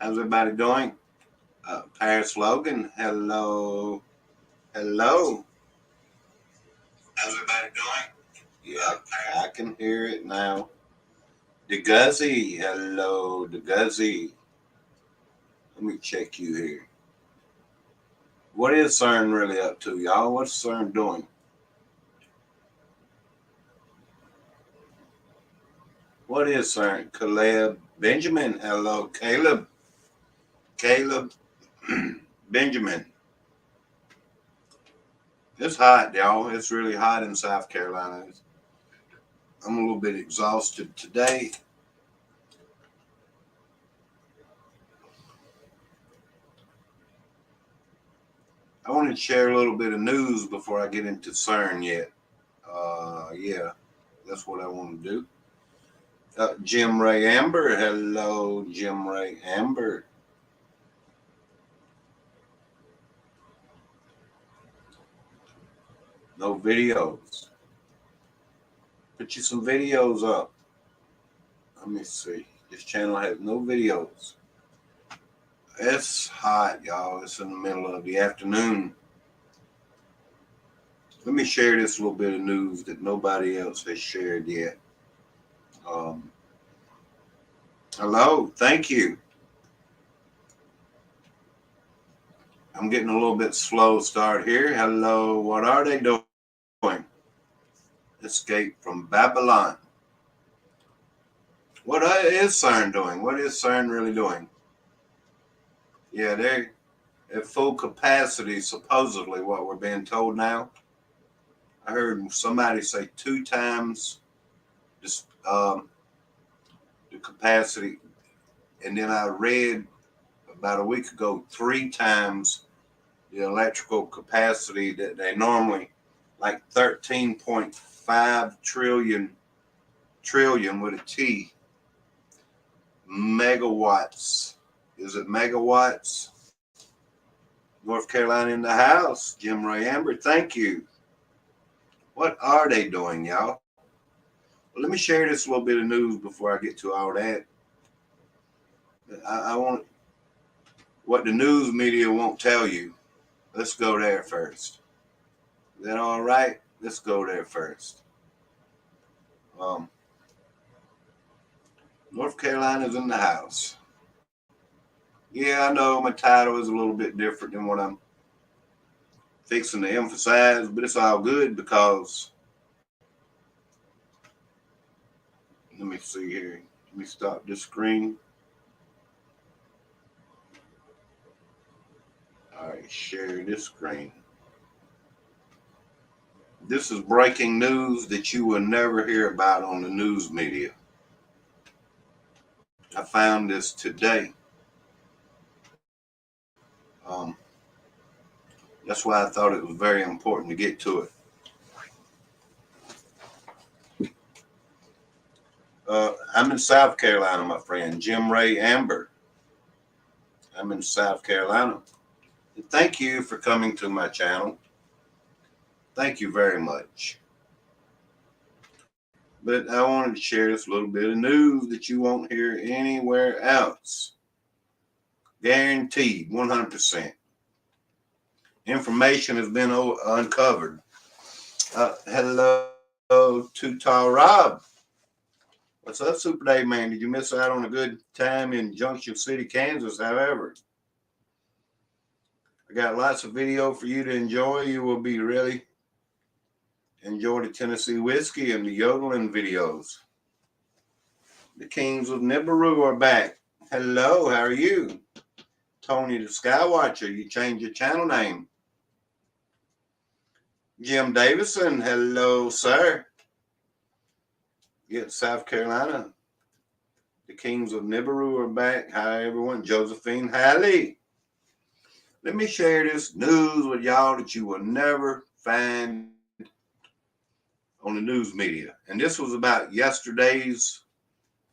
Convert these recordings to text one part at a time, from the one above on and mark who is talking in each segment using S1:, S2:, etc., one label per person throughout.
S1: How's everybody doing? Paris Logan, hello. Hello. How's everybody doing? Yeah, I can hear it now. DeGuzzy, hello, DeGuzzy. Let me check you here. What is CERN really up to, y'all? What's CERN doing? What is CERN? Caleb Benjamin, hello, Caleb. Caleb Benjamin. It's hot, y'all. It's really hot in South Carolina. I'm a little bit exhausted today. I want to share a little bit of news before I get into CERN yet. Yeah, that's what I want to do. Jim Ray Amber, hello, Jim Ray Amber. No videos. Put you some videos up. Let me see. This channel has no videos. It's hot, y'all. It's in the middle of the afternoon. Let me share this little bit of news that nobody else has shared yet. Hello, thank you. I'm getting a little bit slow start here. Hello, what are they doing? Escape from Babylon. What is CERN doing? What is CERN really doing? Yeah, they're at full capacity, supposedly, what we're being told now. I heard somebody say 2 times just the capacity, and then I read about a week ago 3 times the electrical capacity that they normally, like 13.5 trillion with a T megawatts. Is it megawatts? North Carolina in the house. Jim Ray Amber, thank you. What are they doing, y'all? Well, let me share this little bit of news before I get to all that. I want what the news media won't tell you. Let's go there first. Is that all right? Let's go there first. North Carolina's in the house. Yeah, I know my title is a little bit different than what I'm fixing to emphasize, but it's all good because, let me see here. Let me stop this screen. All right, share this screen. This is breaking news that you will never hear about on the news media. I found this today. That's why I thought it was very important to get to it. I'm in South Carolina, my friend. Jim Ray Amber. I'm in South Carolina. And thank you for coming to my channel. Thank you very much. But I wanted to share this little bit of news that you won't hear anywhere else. Guaranteed, 100%. Information has been uncovered. Hello to Tall Rob. What's up, Super Dave, man? Did you miss out on a good time in Junction City, Kansas? However, I got lots of video for you to enjoy. You will be really enjoy the Tennessee whiskey and the yodeling videos. The Kings of Nibiru are back. Hello, how are you? Tony the Skywatcher, you changed your channel name. Jim Davidson, hello, sir. Yes, South Carolina. The Kings of Nibiru are back. Hi, everyone. Josephine Halley. Let me share this news with y'all that you will never find on the news media. And this was about yesterday's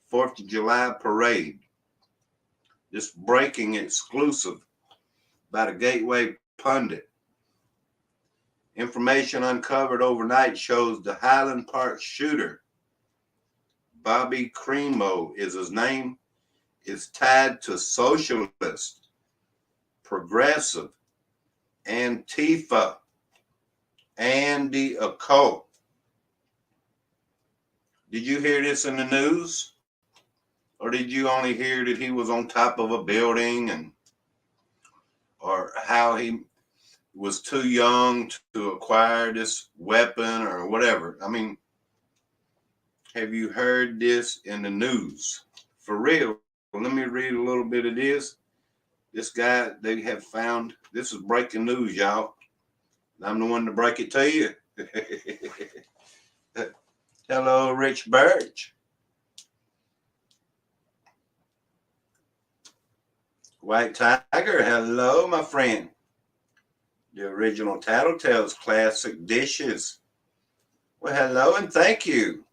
S1: 4th of July parade. This breaking exclusive by the Gateway Pundit. Information uncovered overnight shows the Highland Park shooter, Bobby Cremo is his name, is tied to socialist, progressive, Antifa, and the occult. Did you hear this in the news? Or did you only hear that he was on top of a building or how he was too young to acquire this weapon or whatever? I mean, have you heard this in the news? For real. Well, let me read a little bit of this. This guy, they have found, this is breaking news, y'all. I'm the one to break it to you. Hello, Rich Birch. White Tiger, hello, my friend. The original Tattletales classic dishes. Well, hello and thank you.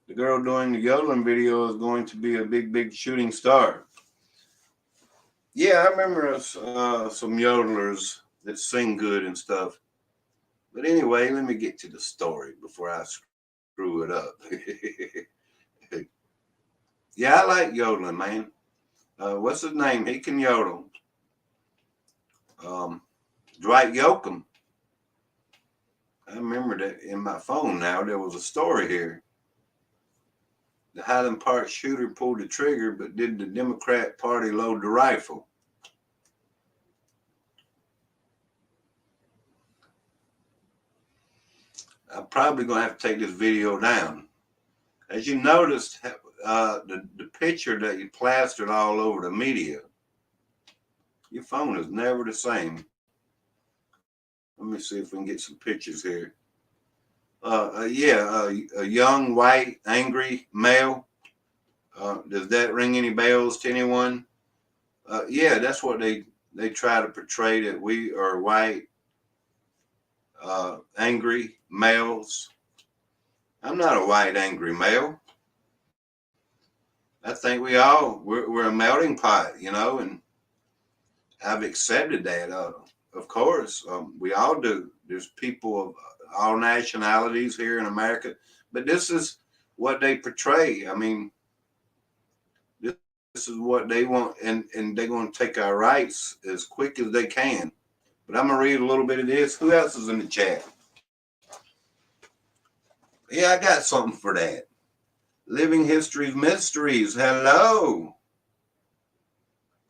S1: The girl doing the yodeling video is going to be a big shooting star. Yeah, I remember some yodelers that sing good and stuff. But anyway, let me get to the story before I screw it up. Yeah, I like yodeling, man. What's his name? He can yodel. Dwight Yoakam. I remember that in my phone now. There was a story here. The Highland Park shooter pulled the trigger, but did the Democrat Party load the rifle? I'm probably going to have to take this video down. As you noticed, the picture that you plastered all over the media, your phone is never the same. Let me see if we can get some pictures here. A young, white, angry male. Does that ring any bells to anyone? Yeah, that's what they try to portray, that we are white, angry males. I'm not a white, angry male. I think we're a melting pot, you know, and I've accepted that. Of course, we all do. There's people of all nationalities here in America, but this is what they portray. I mean, this is what they want, and they're going to take our rights as quick as they can. But I'm going to read a little bit of this. Who else is in the chat? Yeah, I got something for that. Living History's Mysteries. Hello.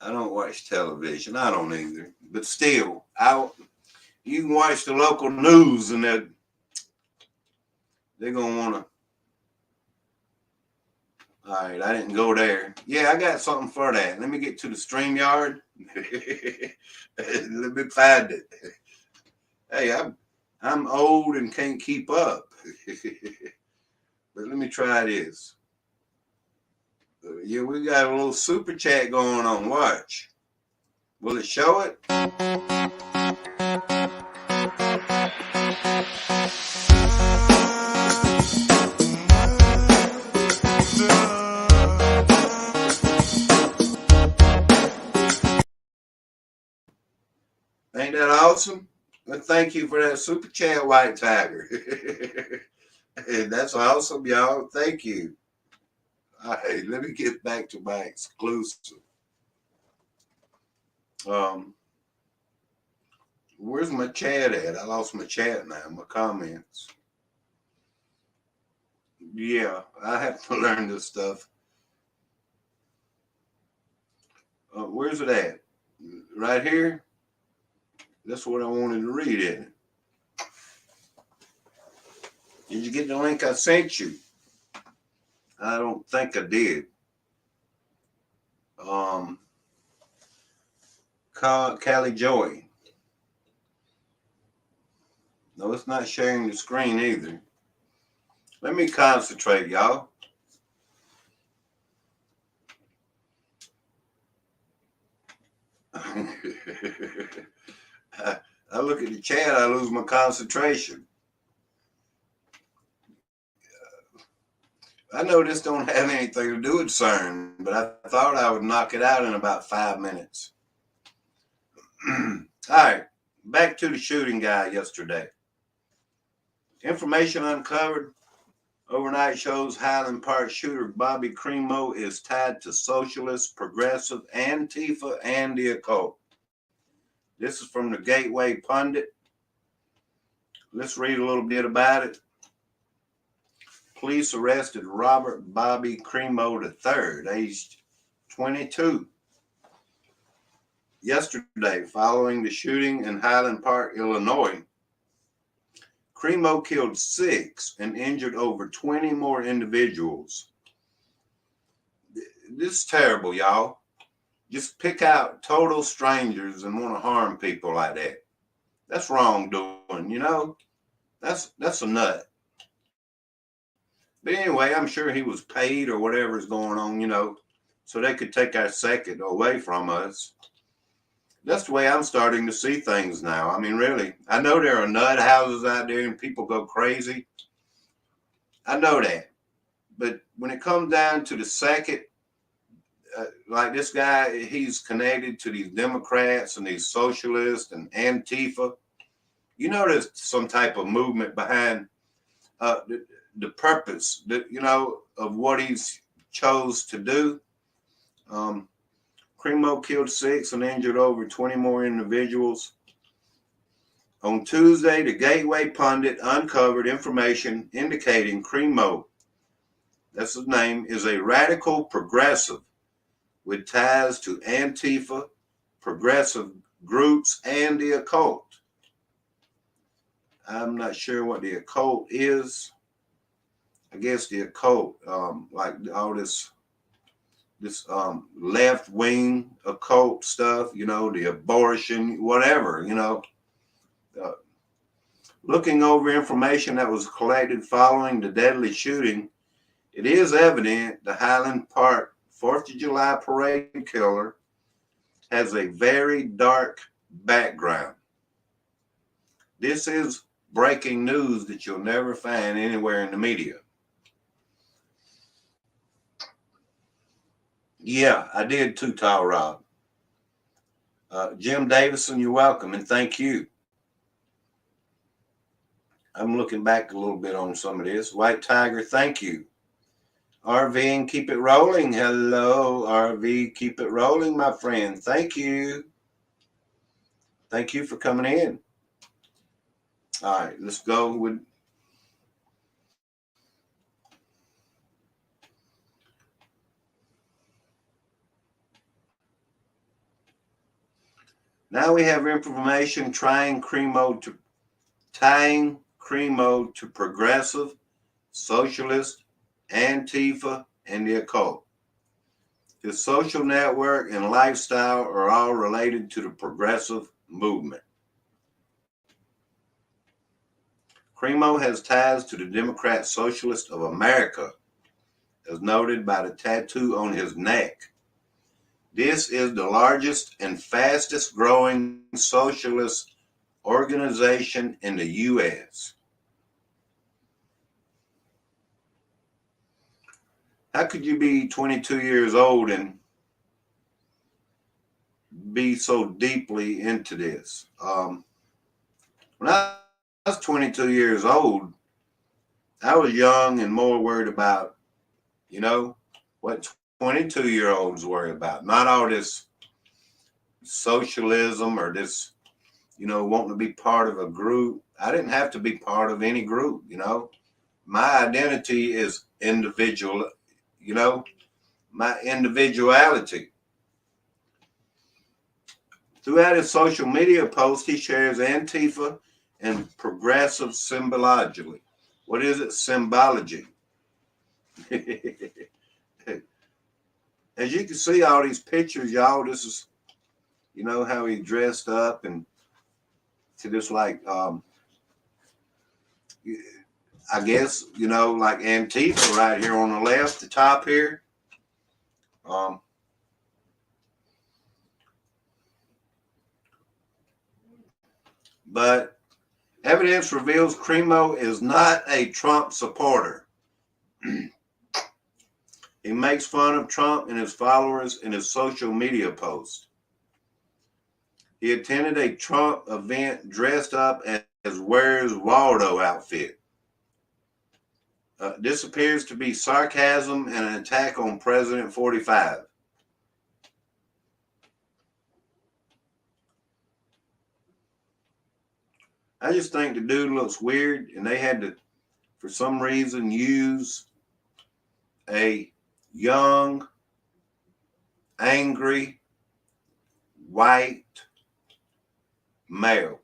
S1: I don't watch television. I don't either. But still, you can watch the local news and they're going to want to. All right, I didn't go there. Yeah, I got something for that. Let me get to the StreamYard. Let me find it. Hey, I'm old and can't keep up. But let me try this. Yeah, we got a little super chat going on. Watch. Will it show it? Ain't that awesome? Well, thank you for that super chat, White Tiger. That's awesome, y'all. Thank you. All right, let me get back to my exclusive. Where's my chat at? I lost my chat now, my comments. Yeah, I have to learn this stuff. Where's it at? Right here? That's what I wanted to read in it. Did you get the link I sent you? I don't think I did. Callie Joy. No, it's not sharing the screen either. Let me concentrate, y'all. I look at the chat, I lose my concentration. I know this don't have anything to do with CERN, but I thought I would knock it out in about 5 minutes. All right, back to the shooting guy yesterday. Information uncovered Overnight shows Highland Park shooter Bobby Cremo is tied to socialist, progressive, Antifa, and the occult. This is from the Gateway Pundit. Let's read a little bit about it. Police arrested Robert Bobby Cremo III, aged 22, yesterday following the shooting in Highland Park, Illinois. Cremo killed 6 and injured over 20 more individuals. This is terrible, y'all. Just pick out total strangers and want to harm people like that. That's wrongdoing, you know? That's a nut. But anyway, I'm sure he was paid or whatever's going on, you know, so they could take our second away from us. That's the way I'm starting to see things now. I mean, really, I know there are nut houses out there and people go crazy. I know that. But when it comes down to the second, like this guy, he's connected to these Democrats and these socialists and Antifa. You know, there's some type of movement behind the purpose, you know, of what he's chose to do. Cremo killed 6 and injured over 20 more individuals. On Tuesday, the Gateway Pundit uncovered information indicating Cremo, that's his name, is a radical progressive with ties to Antifa, progressive groups, and the occult. I'm not sure what the occult is. I guess the occult, like all this left-wing occult stuff, you know, the abortion, whatever, you know. Looking over information that was collected following the deadly shooting, it is evident the Highland Park 4th of July parade killer has a very dark background. This is breaking news that you'll never find anywhere in the media. Yeah, I did too, Tall Rob. Jim Davidson, you're welcome, and thank you. I'm looking back a little bit on some of this. White Tiger, thank you. RV and keep it rolling. Hello, RV, keep it rolling, my friend. Thank you. Thank you for coming in. All right, let's go with... Now we have information tying Cremo to progressive, socialist, Antifa, and the occult. His social network and lifestyle are all related to the progressive movement. Cremo has ties to the Democrat Socialist of America, as noted by the tattoo on his neck. This is the largest and fastest growing socialist organization in the U.S. How could you be 22 years old and be so deeply into this? When I was 22 years old, I was young and more worried about, you know, what 22-year-olds worry about. Not all this socialism or this, you know, wanting to be part of a group. I didn't have to be part of any group, you know. My identity is individual, you know, my individuality. Throughout his social media posts, he shares Antifa and progressive symbology. What is it? Symbology. As you can see, all these pictures, y'all, this is, you know, how he dressed up and to this, like, I guess, you know, like Antifa right here on the left, the top here. But evidence reveals Cremo is not a Trump supporter. He makes fun of Trump and his followers in his social media posts. He attended a Trump event dressed up as Where's Waldo outfit. This appears to be sarcasm and an attack on President 45. I just think the dude looks weird, and they had to, for some reason, use a young, angry, white male.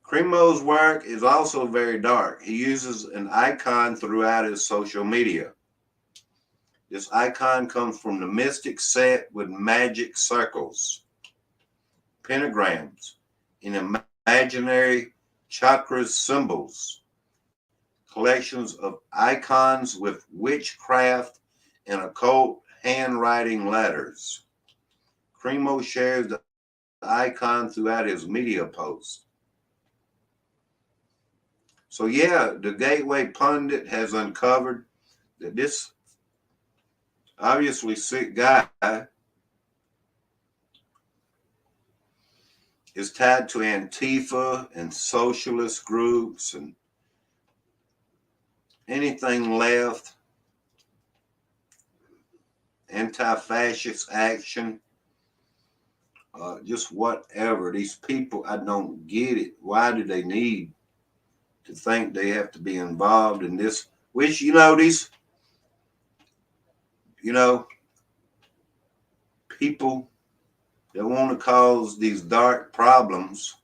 S1: Cremo's work is also very dark. He uses an icon throughout his social media. This icon comes from the mystic set with magic circles, pentagrams, and imaginary chakras symbols, collections of icons with witchcraft and occult handwriting letters. Cremo shares the icon throughout his media posts. So yeah, the Gateway Pundit has uncovered that this obviously sick guy is tied to Antifa and socialist groups and anything left, anti-fascist action, just whatever. These people, I don't get it. Why do they need to think they have to be involved in this? Which, these, people that want to cause these dark problems,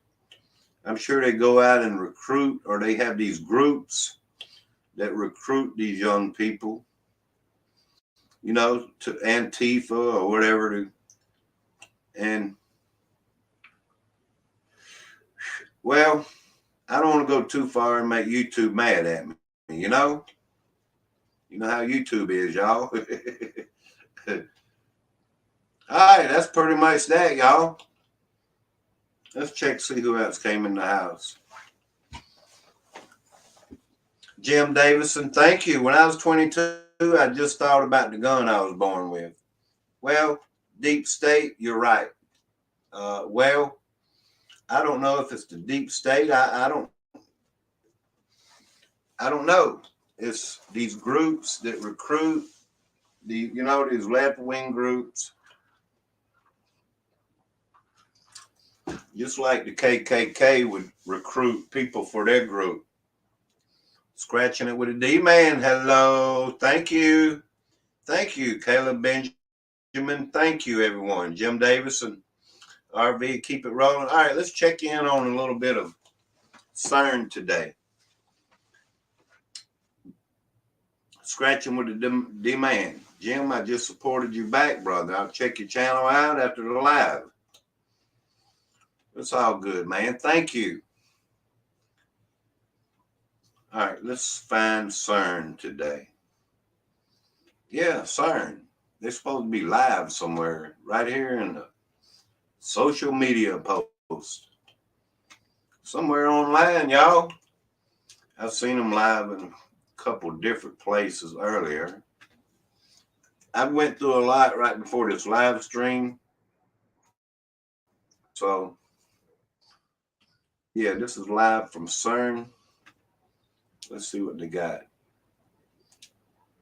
S1: I'm sure they go out and recruit, or they have these groups that recruit these young people, to Antifa or whatever. And, well, I don't want to go too far and make YouTube mad at me, You know how YouTube is, y'all. All right, that's pretty much that, y'all. Let's check, see who else came in the house. Jim Davidson, thank you. When I was 22, I just thought about the gun I was born with. Well, deep state, you're right. Well, I don't know if it's the deep state. I don't know. It's these groups that recruit these left-wing groups, just like the KKK would recruit people for their group. Scratching it with a D-man. Hello. Thank you. Thank you, Caleb Benjamin. Thank you, everyone. Jim Davidson, RV, keep it rolling. All right, let's check in on a little bit of CERN today. Scratching with a D-man. Jim, I just supported you back, brother. I'll check your channel out after the live. It's all good, man. Thank you. All right, let's find CERN today. Yeah, CERN. They're supposed to be live somewhere right here in the social media post. Somewhere online, y'all. I've seen them live in a couple different places earlier. I went through a lot right before this live stream. So, yeah, this is live from CERN. Let's see what they got.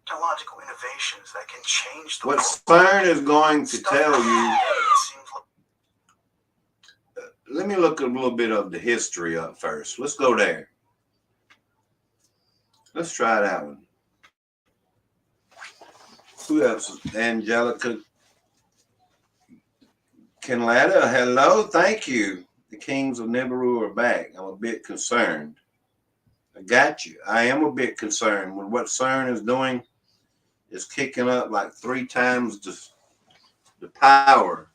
S2: Technological innovations that can change the
S1: world. What CERN is going to tell you. Let me look a little bit of the history up first. Let's go there. Let's try that one. Who else? Angelica Kenletta. Hello. Thank you. The Kings of Nibiru are back. I'm a bit concerned. I got you. I am a bit concerned with what CERN is doing. It's kicking up like 3 times the power.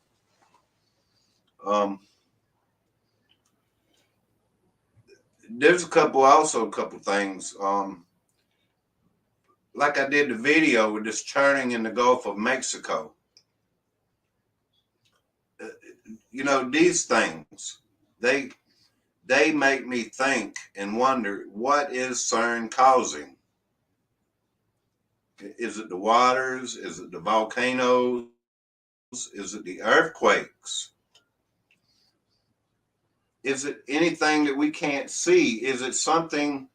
S1: There's a couple things. Like I did the video with this churning in the Gulf of Mexico. These things, they make me think and wonder, what is CERN causing? Is it the waters? Is it the volcanoes? Is it the earthquakes? Is it anything that we can't see? Is it something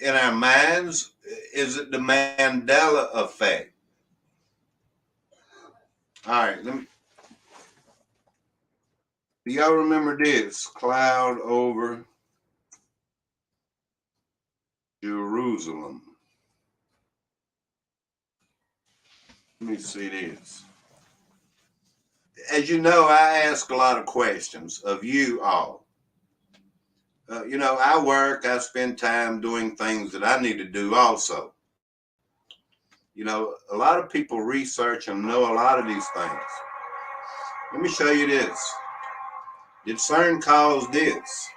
S1: in our minds? Is it the Mandela effect? All right, do y'all remember this? Cloud over Jerusalem. Let me see this. As you know, I ask a lot of questions of you all. I work, I spend time doing things that I need to do also. A lot of people research and know a lot of these things. Let me show you this. Did CERN cause this?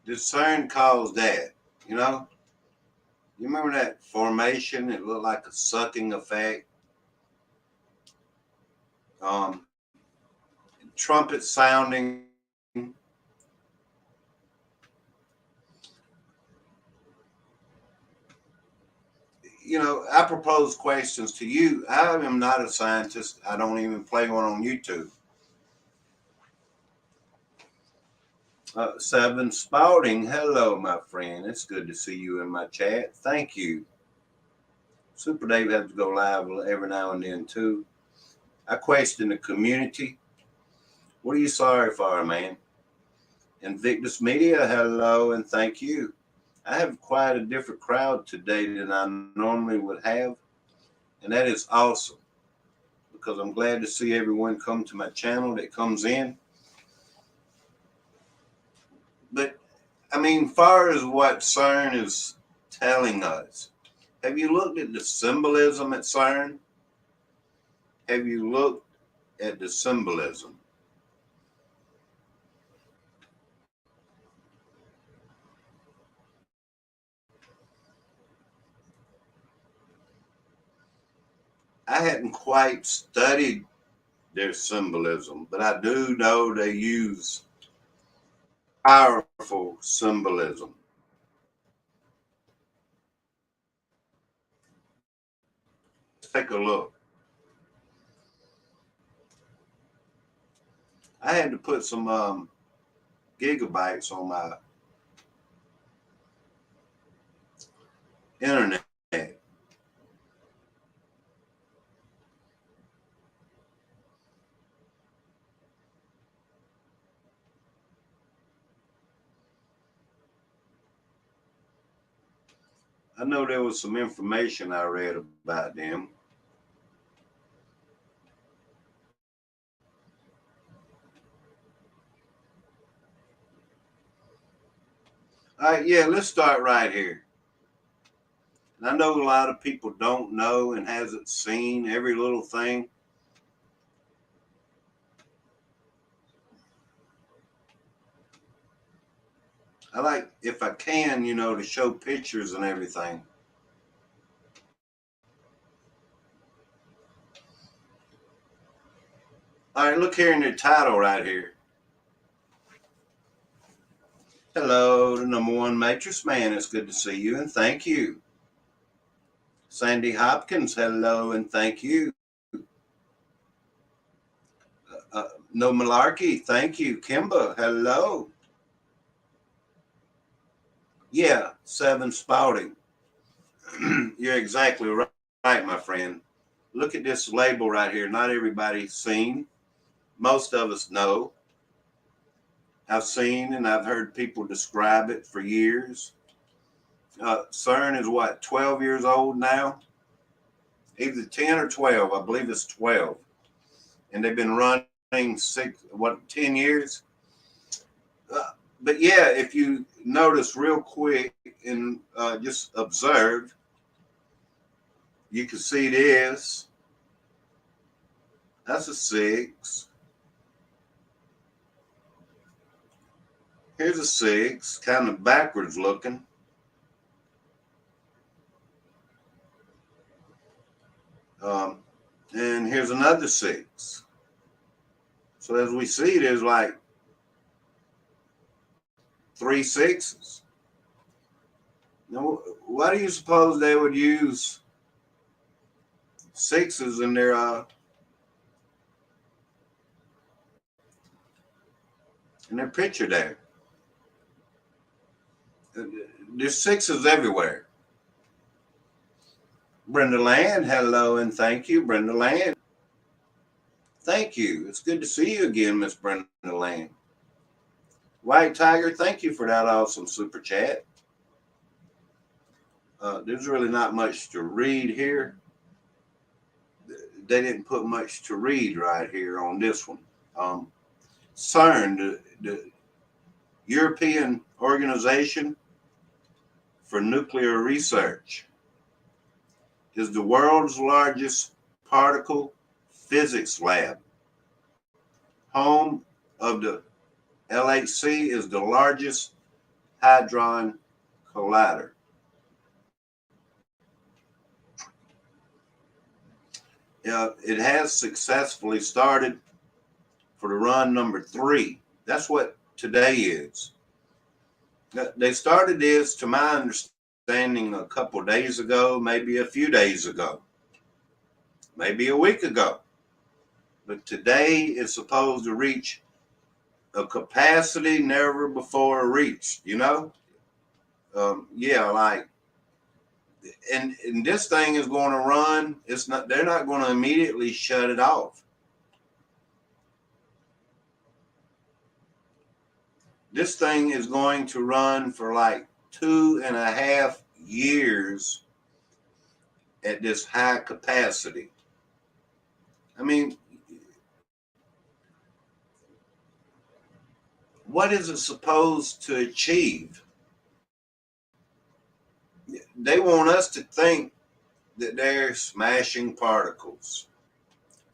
S1: Did CERN cause that? You remember that formation? It looked like a sucking effect. Trumpet sounding. I propose questions to you. I am not a scientist. I don't even play one on YouTube. Seven Spouting, hello, my friend. It's good to see you in my chat. Thank you. Super Dave has to go live every now and then, too. I question the community. What are you sorry for, man? Invictus Media, hello, and thank you. I have quite a different crowd today than I normally would have, and that is awesome because I'm glad to see everyone come to my channel that comes in. But, far as what CERN is telling us, have you looked at the symbolism at CERN? Have you looked at the symbolism? I hadn't quite studied their symbolism, but I do know they use powerful symbolism. Let's take a look. I had to put some gigabytes on my internet. I know there was some information I read about them. All right, yeah, let's start right here. And I know a lot of people don't know and hasn't seen every little thing. I like, if I can, to show pictures and everything. All right, look here in the title right here. Hello, the #1 Matrix Man. It's good to see you and thank you. Sandy Hopkins, hello and thank you. No Malarkey, thank you. Kimba, hello. Yeah, Seven Spouting. You're exactly right, my friend. Look at this label right here. Not everybody's seen. Most of us know. I've seen and I've heard people describe it for years. CERN is what, 12 years old now? Either 10 or 12. I believe it's 12. And they've been running 10 years? But yeah, if you notice real quick and just observe, you can see this. That's a 6. Here's a 6, kind of backwards looking. And here's another 6. So as we see, there's like 3 6s. Now, why do you suppose they would use 6s in their picture there? There's 6s everywhere. Brenda Land, hello and thank you, Brenda Land. Thank you. It's good to see you again, Miss Brenda Land. White Tiger, thank you for that awesome super chat. There's really not much to read here. They didn't put much to read right here on this one. CERN, the European Organization for Nuclear Research, is the world's largest particle physics lab. Home of the LHC is the largest hadron collider. It has successfully started for the run number 3. That's what today is. They started this, to my understanding, a couple days ago, maybe a few days ago, maybe a week ago. But today is supposed to reach a capacity never before reached, you know? And this thing is going to run. They're not going to immediately shut it off. This thing is going to run for like 2.5 years at this high capacity. I mean, what is it supposed to achieve? They want us to think that they're smashing particles,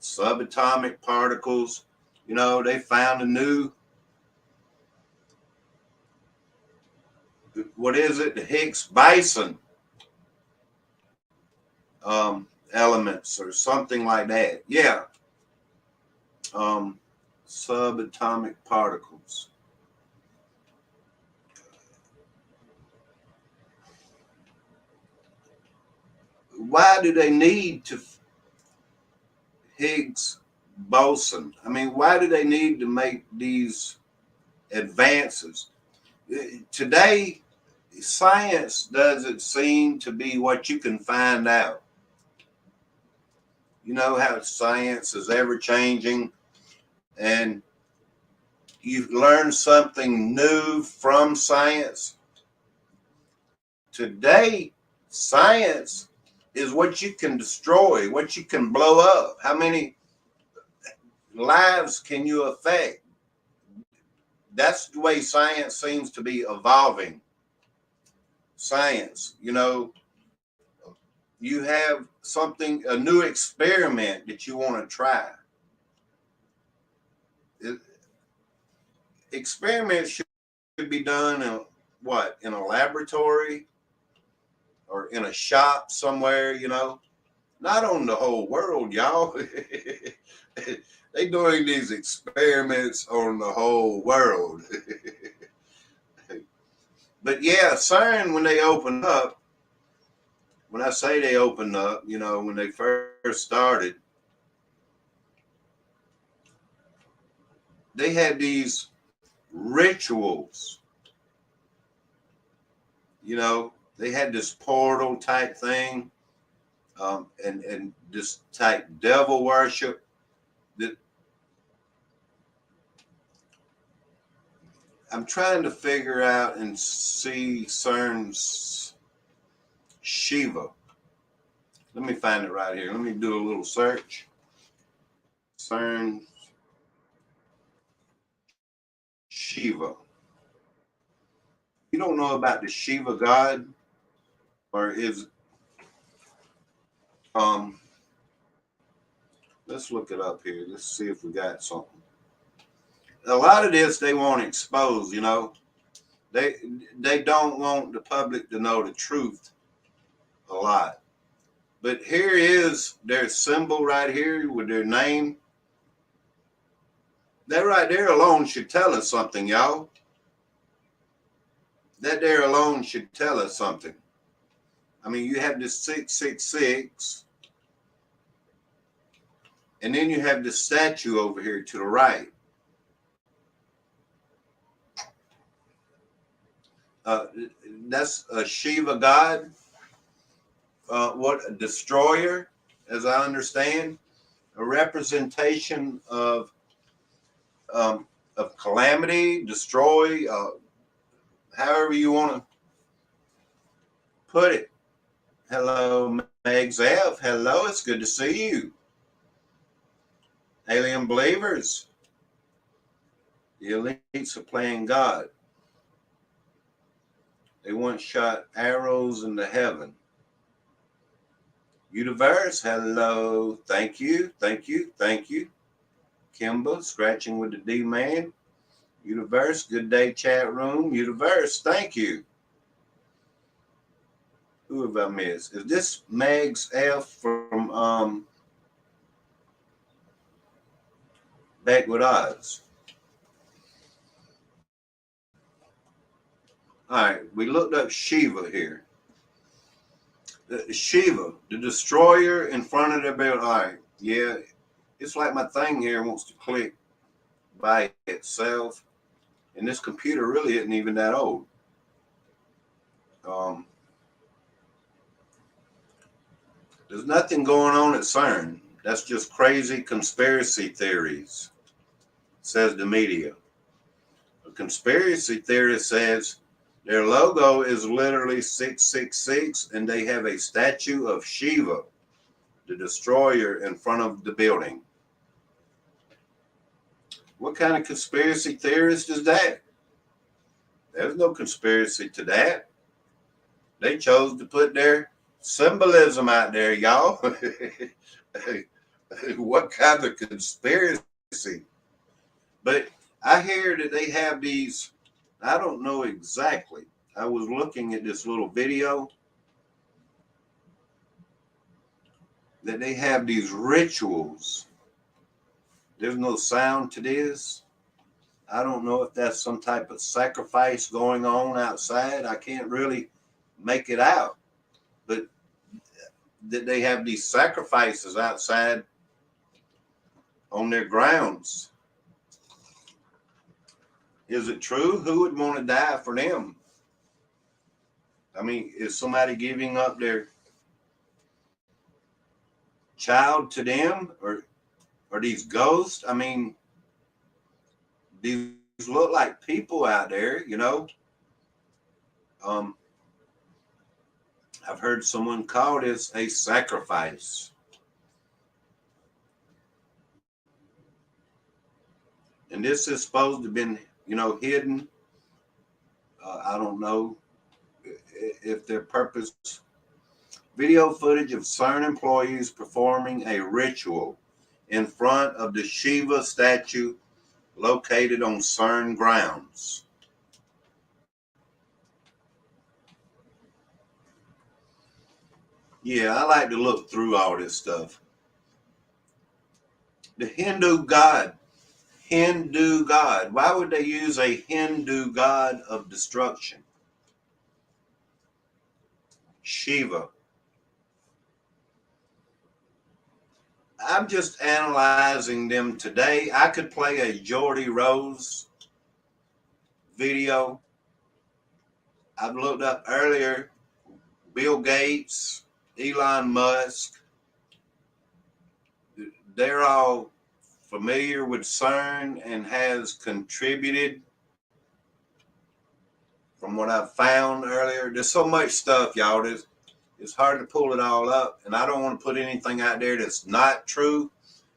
S1: subatomic particles. You know, they found a new, what is it? The Higgs boson elements or something like that. Yeah. Subatomic particles. Why do they need to Higgs boson? I mean, why do they need to make these advances? Today, science doesn't seem to be what you can find out. You know how science is ever changing, and you learn something new from science. Today, science is what you can destroy, what you can blow up. How many lives can you affect? That's the way science seems to be evolving. Science, you know, you have something, a new experiment that you want to try. Experiments should be done in a laboratory or in a shop somewhere, you know, not on the whole world, y'all. They doing these experiments on the whole world. But yeah, CERN, when they opened up, when I say they opened up, you know, when they first started, they had these rituals. You know, they had this portal type thing, and this type devil worship. That I'm trying to figure out and see CERN's Shiva. Let me find it right here. Let me do a little search. CERN Shiva. You don't know about the Shiva God? Or is Let's look it up here. Let's see if we got something. A lot of this they won't expose, you know. They don't want the public to know the truth a lot. But here is their symbol right here with their name. That right there alone should tell us something, y'all. That there alone should tell us something. I mean, you have this 666, and then you have this statue over here to the right. That's a Shiva God. What a destroyer, as I understand, a representation of calamity, destroy, however you want to put it. Hello, Megs F. Hello, it's good to see you. Alien believers, the elites are playing God. They once shot arrows into heaven. Universe, hello. Thank you, thank you, thank you. Kimba, scratching with the D-man. Universe, good day, chat room. Universe, thank you. Who have I missed? Is this Megs F from Back with Odds? All right, we looked up Shiva here. Shiva, the destroyer in front of the building. All right, yeah, it's like my thing here wants to click by itself, and this computer really isn't even that old. There's nothing going on at CERN. That's just crazy conspiracy theories, says the media. A conspiracy theorist says their logo is literally 666, and they have a statue of Shiva, the destroyer, in front of the building. What kind of conspiracy theorist is that? There's no conspiracy to that. They chose to put their symbolism out there, y'all. What kind of conspiracy? But I hear that they have these, I don't know exactly. I was looking at this little video that they have these rituals. There's no sound to this. I don't know if that's some type of sacrifice going on outside. I can't really make it out. But that they have these sacrifices outside on their grounds. Is it true? Who would want to die for them? I mean, is somebody giving up their child to them, or these ghosts? I mean, these look like people out there, you know. I've heard someone call this a sacrifice. And this is supposed to have been, you know, hidden. I don't know if their purpose. Video footage of CERN employees performing a ritual in front of the Shiva statue located on CERN grounds. Yeah, I like to look through all this stuff. The Hindu god. Hindu god. Why would they use a Hindu god of destruction? Shiva. I'm just analyzing them today. I could play a Geordie Rose video. I've looked up earlier Bill Gates, Elon Musk. They're all familiar with CERN and has contributed from what I've found earlier. There's so much stuff, y'all. It's hard to pull it all up, and I don't want to put anything out there that's not true,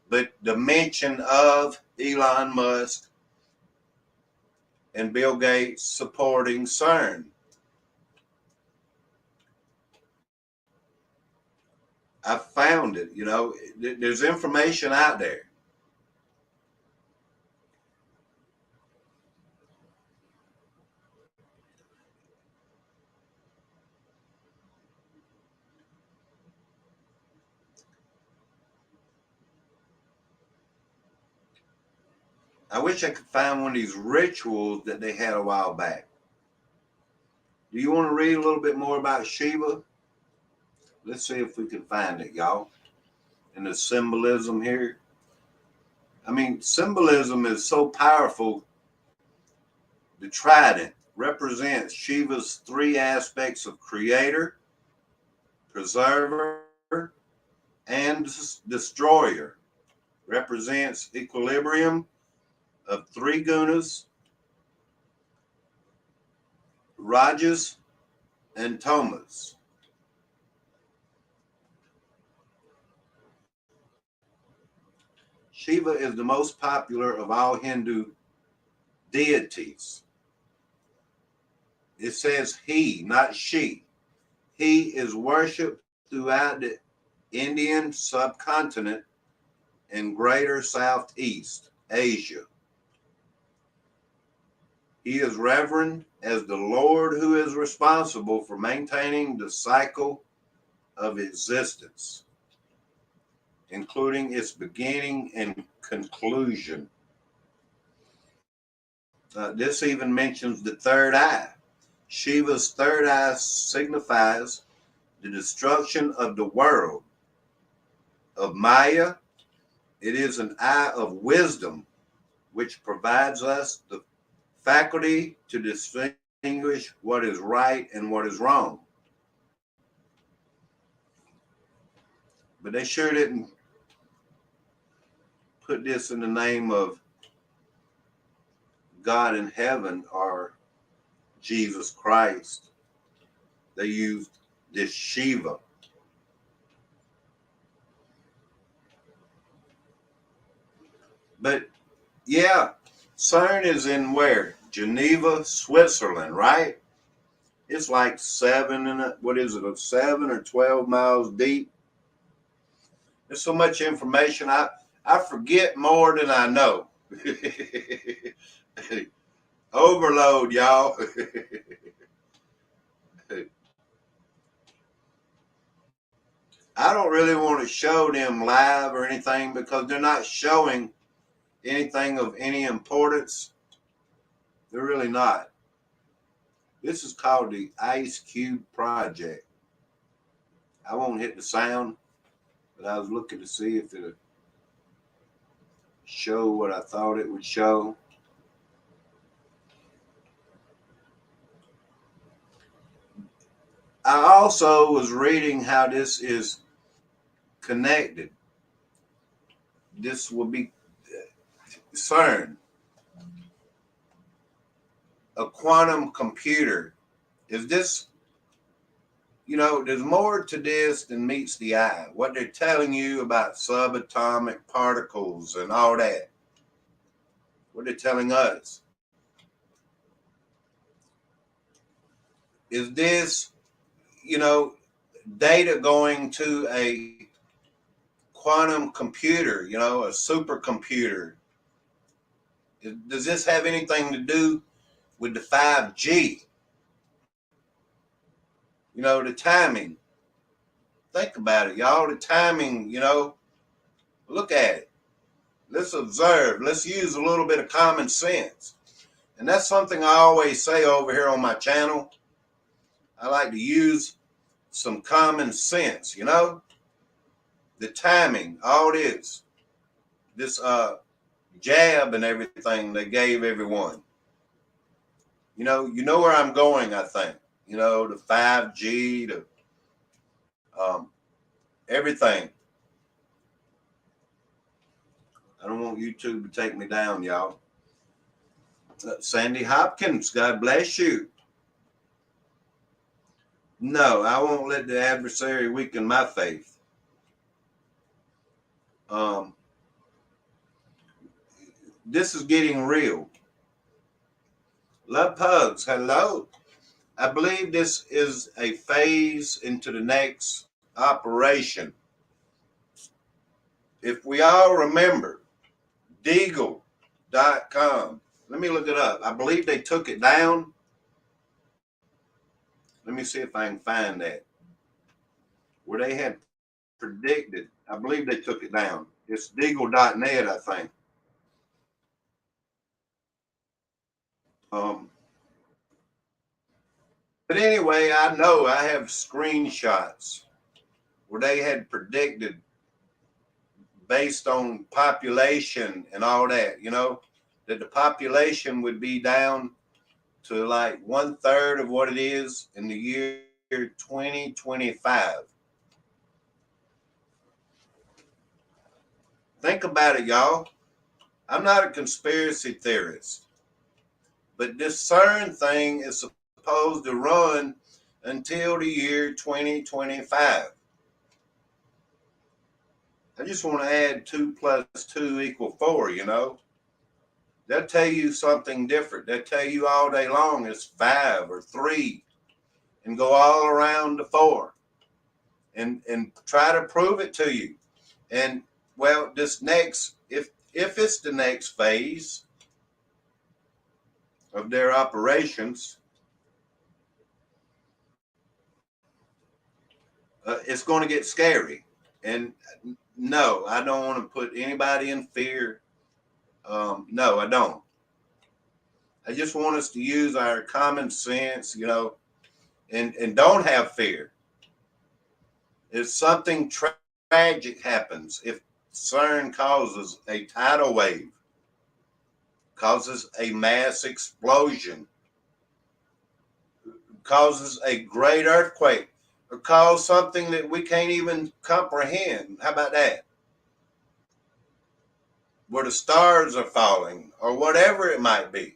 S1: but the mention of Elon Musk and Bill Gates supporting CERN. I found it. There's information out there. I wish I could find one of these rituals that they had a while back. Do you want to read a little bit more about Shiva? Let's see if we can find it, y'all. And the symbolism here. I mean, symbolism is so powerful. The trident represents Shiva's three aspects of creator, preserver, and destroyer. Represents equilibrium of three gunas, rajas, and tamas. Shiva is the most popular of all Hindu deities. It says he, not she. He is worshipped throughout the Indian subcontinent and greater Southeast Asia. He is revered as the Lord who is responsible for maintaining the cycle of existence, including its beginning and conclusion. This even mentions the third eye. Shiva's third eye signifies the destruction of the world, of Maya. It is an eye of wisdom, which provides us the faculty to distinguish what is right and what is wrong. But they sure didn't put this in the name of God in heaven or Jesus Christ. They used this Shiva. But yeah, CERN is in where? Geneva, Switzerland, right? It's like 7 or 12 miles deep. There's so much information. I forget more than I know. Overload, y'all. I don't really want to show them live or anything because they're not showing anything of any importance. They're really not. This is called the Ice Cube Project. I won't hit the sound, but I was looking to see if it'll show what I thought it would show. I also was reading how this is connected. This will be CERN, a quantum computer. Is this, there's more to this than meets the eye. What they're telling you about subatomic particles and all that, what they're telling us. Is this, data going to a quantum computer, a supercomputer? Does this have anything to do with the 5G? The timing. Think about it, y'all. The timing, look at it. Let's observe. Let's use a little bit of common sense. And that's something I always say over here on my channel. I like to use some common sense, the timing, all this jab and everything they gave everyone. You know where I'm going, I think. The 5G, the everything. I don't want YouTube to take me down, y'all. Sandy Hopkins, God bless you. No, I won't let the adversary weaken my faith. This is getting real. Love Pugs, hello. I believe this is a phase into the next operation. If we all remember, Deagle.com. Let me look it up. I believe they took it down. Let me see if I can find that. Where they had predicted. I believe they took it down. It's Deagle.net, I think. But anyway, I know I have screenshots where they had predicted based on population and all that, that the population would be down to like 1/3 of what it is in the year 2025. Think about it, y'all. I'm not a conspiracy theorist, but this CERN thing is supposed to run until the year 2025. I just want to add 2 + 2 = 4, They'll tell you something different. They'll tell you all day long it's 5 or 3 and go all around to 4 and try to prove it to you. And well, this next, if it's the next phase of their operations, it's going to get scary. And no, I don't want to put anybody in fear. No, I don't. I just want us to use our common sense, and don't have fear. If something tragic happens, if CERN causes a tidal wave, causes a mass explosion, causes a great earthquake, or cause something that we can't even comprehend, how about that? Where the stars are falling, or whatever it might be.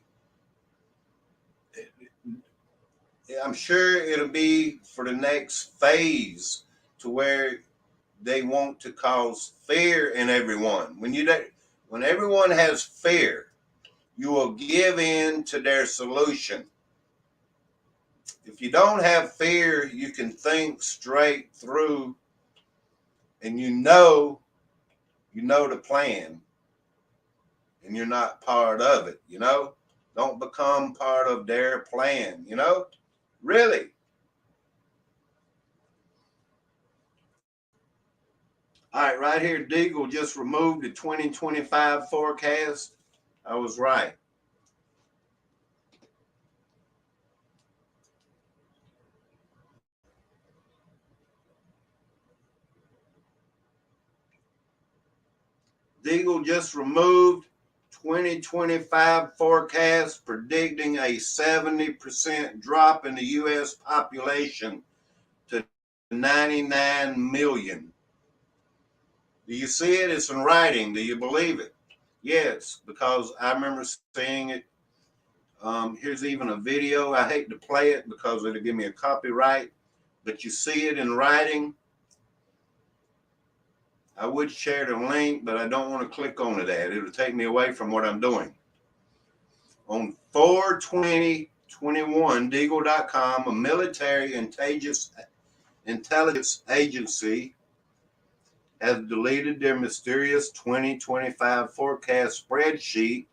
S1: I'm sure it'll be for the next phase to where they want to cause fear in everyone. When everyone has fear, you will give in to their solution. If you don't have fear, you can think straight through, and you know the plan, and you're not part of it, Don't become part of their plan, Really. All right, right here, Deagle just removed the 2025 forecast. I was right. Deagle just removed 2025 forecast, predicting a 70% drop in the U.S. population to 99 million. Do you see it? It's in writing. Do you believe it? Yes, because I remember seeing it. Here's even a video. I hate to play it because it'll give me a copyright, but you see it in writing. I would share the link, but I don't want to click on it. It'll take me away from what I'm doing. On 4/20/21, Deagle.com, a military intelligence agency, has deleted their mysterious 2025 forecast spreadsheet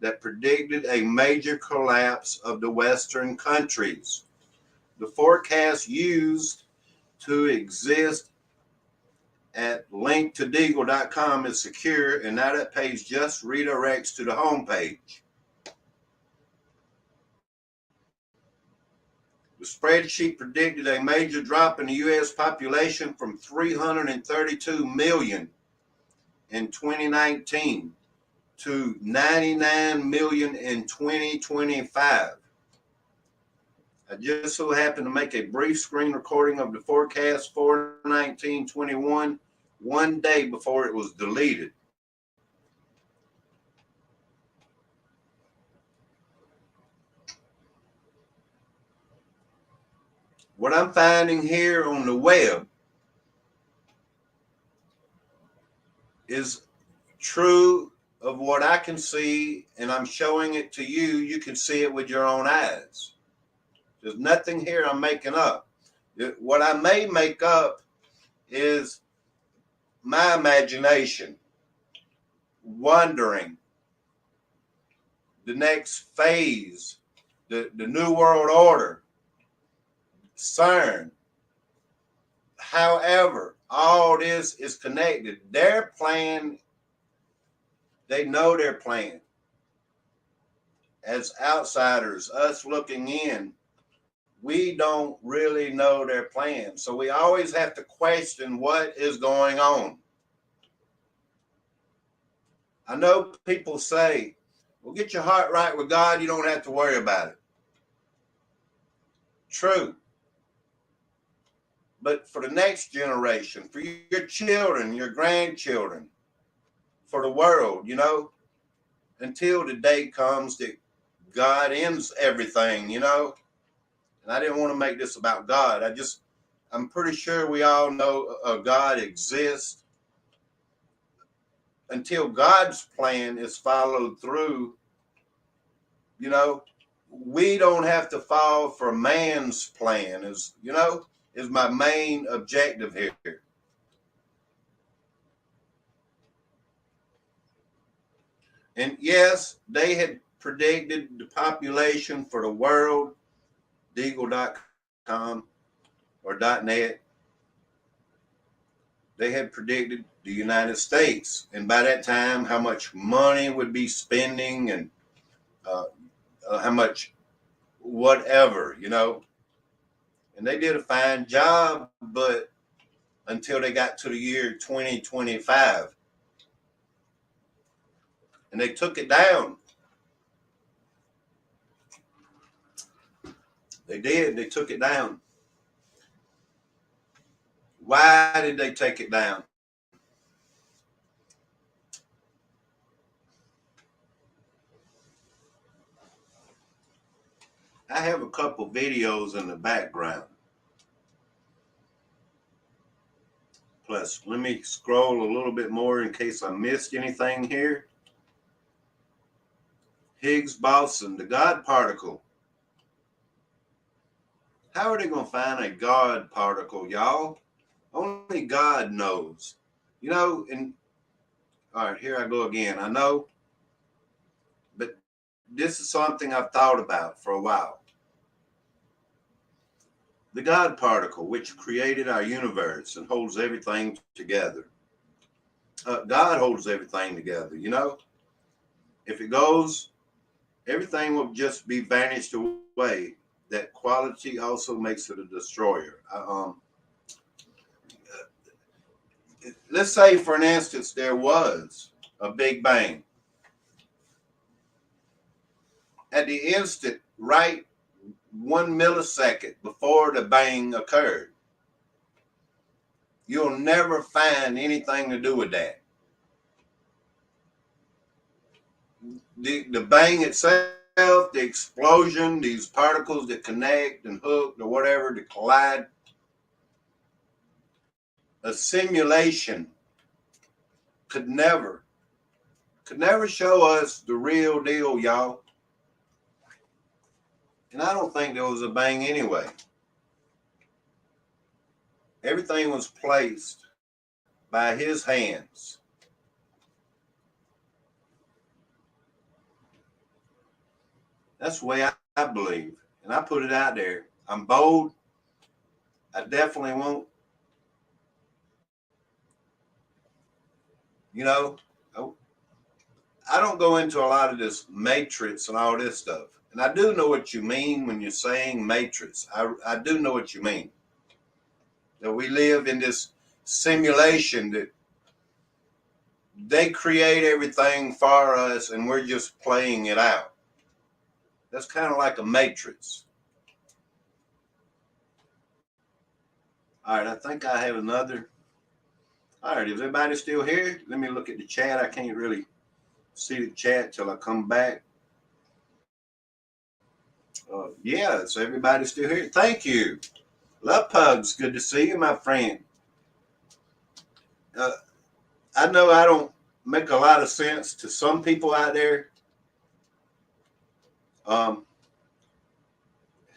S1: that predicted a major collapse of the Western countries. The forecast used to exist at link to Deagle.com is secure, and now that page just redirects to the home page. The spreadsheet predicted a major drop in the U.S. population from 332 million in 2019 to 99 million in 2025. I just so happened to make a brief screen recording of the forecast for 4/19/21, one day before it was deleted. What I'm finding here on the web is true of what I can see, and I'm showing it to you. You can see it with your own eyes. There's nothing here I'm making up. What I may make up is my imagination wondering the next phase, the New World Order, CERN. However, all this is connected. Their plan, they know their plan. As outsiders, us looking in, we don't really know their plan. So we always have to question what is going on. I know people say, well, get your heart right with God, you don't have to worry about it. True. But for the next generation, for your children, your grandchildren, for the world, you know, until the day comes that God ends everything, you know. And I didn't want to make this about God. I'm pretty sure we all know God exists. Until God's plan is followed through, you know, we don't have to fall for man's plan, is my main objective here. And yes, they had predicted the population for the world, Deagle.com or .net. They had predicted the United States, and by that time, how much money would be spending and how much whatever, you know. And they did a fine job, but until they got to the year 2025, and they took it down. They did. They took it down. Why did they take it down? I have a couple videos in the background. Plus, let me scroll a little bit more in case I missed anything here. Higgs boson, the God particle. How are they going to find a God particle, y'all? Only God knows. You know, and all right, here I go again. I know, but this is something I've thought about for a while. The God particle, which created our universe and holds everything together. God holds everything together, you know? If it goes, everything will just be vanished away. That quality also makes it a destroyer. Let's say, for an instance, there was a Big Bang. At the instant, right 1 millisecond before the bang occurred, you'll never find anything to do with that. The bang itself, the explosion, these particles that connect and hook or whatever to collide, a simulation could never show us the real deal, y'all. And I don't think there was a bang anyway. Everything was placed by his hands. That's the way I believe. And I put it out there. I'm bold. I definitely won't. You know, I don't go into a lot of this matrix and all this stuff. And I do know what you mean when you're saying matrix. I do know what you mean. That we live in this simulation that they create everything for us and we're just playing it out. That's kind of like a matrix. All right, I think I have another. All right, is everybody still here? Let me look at the chat. I can't really see the chat till I come back. Yeah, so everybody's still here. Thank you. Love Pugs, good to see you, my friend. I know I don't make a lot of sense to some people out there.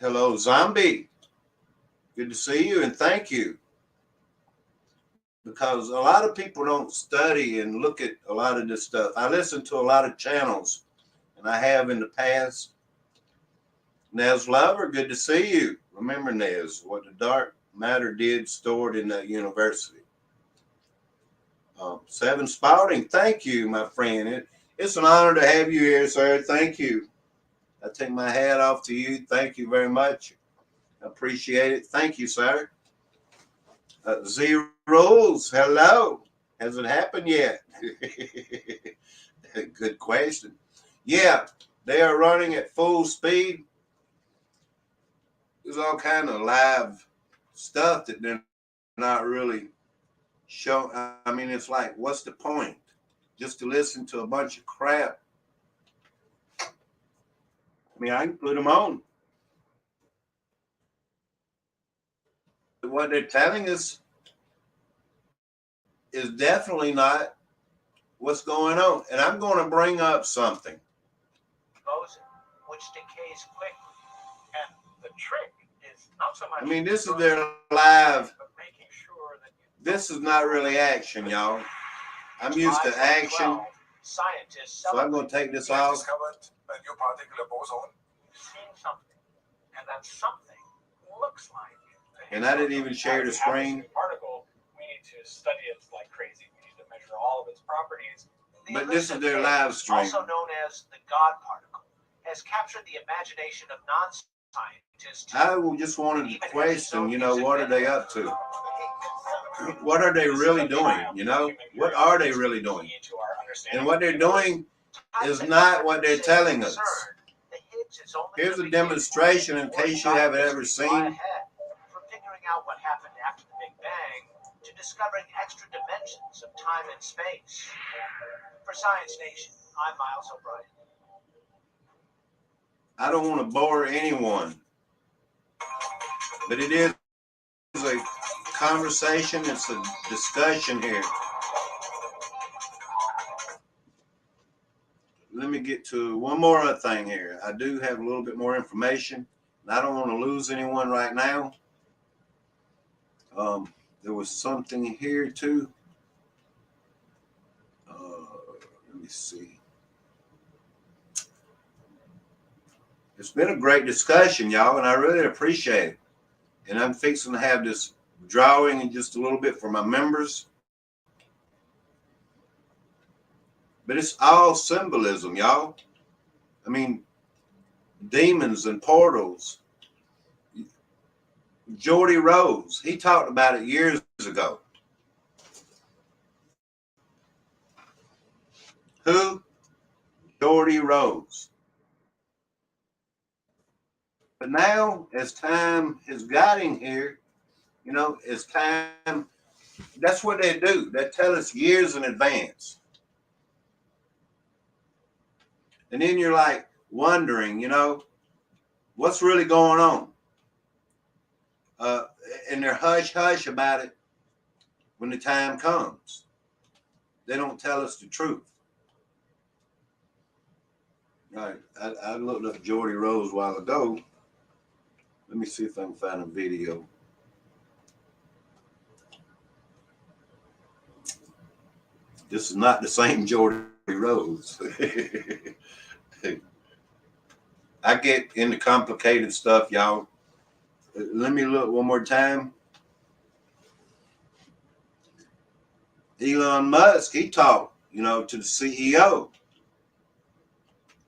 S1: Hello, Zombie. Good to see you and thank you. because a lot of people don't study and look at a lot of this stuff. I listen to a lot of channels, and I have in the past. Nez Lover, good to see you. Remember, Nez, what the dark matter did stored in that university. Seven Spouting, thank you, my friend. It's an honor to have you here, sir. Thank you. I take my hat off to you. Thank you very much. I appreciate it. Thank you, sir. Zeros, hello. Has it happened yet? Good question. Yeah, they are running at full speed. There's all kind of live stuff that they're not really showing. I mean, it's like, what's the point? Just to listen to a bunch of crap. I mean, I can put them on. What they're telling us is definitely not what's going on. And I'm going to bring up something.
S2: Which decays quickly. And the trick is not so much.
S1: I mean, this is their live.
S2: But making sure that
S1: this is not really action, y'all. I'm used to action.
S2: Scientists.
S1: So I'm going to take this off.
S2: Discovered a new particular boson. Seeing something, and that something looks like.
S1: And I didn't even share the screen.
S2: Particle. We need to study it like crazy. We need to measure all of its properties.
S1: But this is their live stream.
S2: Also known as the God particle, has captured the imagination of non-scientists.
S1: I just wanted to question, what are they up to? What are they really doing? What are they really doing? And what they're doing is not what they're telling us. Here's a demonstration in case you haven't ever seen.
S2: From figuring out what happened after the Big Bang to discovering extra dimensions of time and space. For Science Nation, I'm Miles O'Brien.
S1: I don't want to bore anyone, but it is a conversation. It's a discussion here. Let me get to one more other thing here. I do have a little bit more information, and I don't want to lose anyone right now. There was something here too. Let me see. It's been a great discussion, y'all, and I really appreciate it. And I'm fixing to have this drawing in just a little bit for my members. But it's all symbolism, y'all. I mean, demons and portals. Geordie Rose, he talked about it years ago. Who? Geordie Rose. But now, as time has gotten here, as time, that's what they do. They tell us years in advance. And then you're like wondering, what's really going on? And they're hush-hush about it when the time comes. They don't tell us the truth. All right, I looked up Geordie Rose a while ago. Let me see if I can find a video. This is not the same Geordie Rose. I get into complicated stuff, y'all. Let me look one more time. Elon Musk, he talked, to the CEO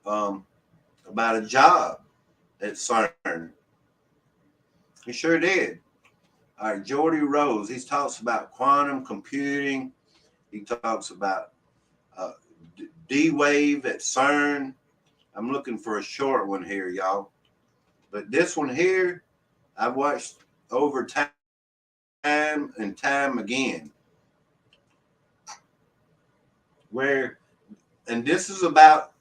S1: about a job at CERN. He sure did. All right, Geordie Rose, he talks about quantum computing. He talks about D-Wave at CERN. I'm looking for a short one here, y'all. But this one here, I've watched over time and time again. And this is about.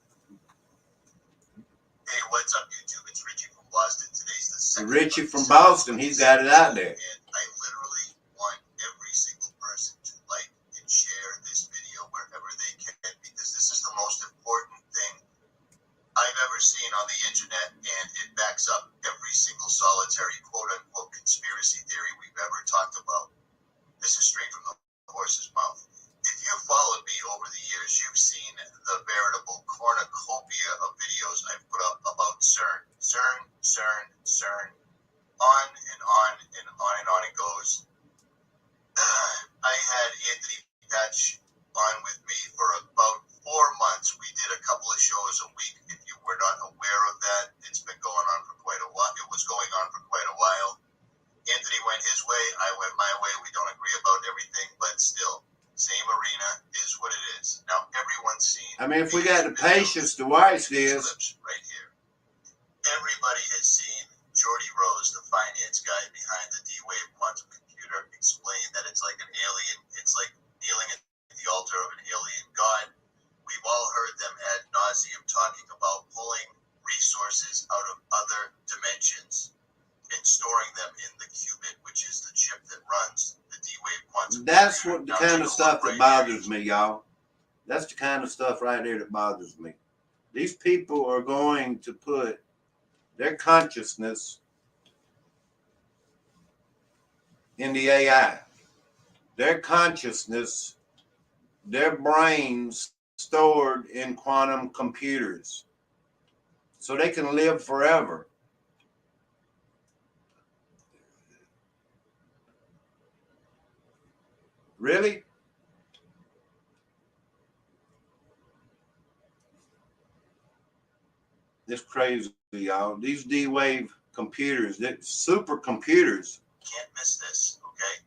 S3: Hey, what's up, YouTube? It's Richie from Boston. Today's the second.
S1: Richie from Boston, he's got it out there.
S3: And I literally want every single person to like and share this video wherever they can, because this is the most important thing I've ever seen on the internet, and it backs up every single solitary quote-unquote conspiracy theory we've ever talked about. This is straight from the horse's mouth. If you followed me over the years, you've seen the veritable cornucopia of videos I've put up about CERN. CERN, CERN, CERN. On and on and on and on it goes. I had Anthony Patch on with me for about 4 months. We did a couple of shows a week. If you were not aware of that, it's been going on for quite a while. It was going on for quite a while. Anthony went his way, I went my way. We don't agree about everything, but still, same arena is what it is. Now, everyone's seen.
S1: I mean, if we got the patience to watch this.
S3: Right here. Everybody has seen Geordie Rose, the finance guy behind the D-Wave quantum computer, explain that it's like an alien. It's like kneeling at the altar of an alien god. We've all heard them ad nauseum talking about pulling resources out of other dimensions and storing them in the qubit, which is the chip that runs the D-Wave quantum computer.
S1: That's what the kind of stuff that bothers me, y'all. That's the kind of stuff right there that bothers me. These people are going to put their consciousness in the AI. Their consciousness, their brains stored in quantum computers so they can live forever. Really? It's crazy, y'all. These D-Wave computers, they're supercomputers.
S3: Can't miss this, okay?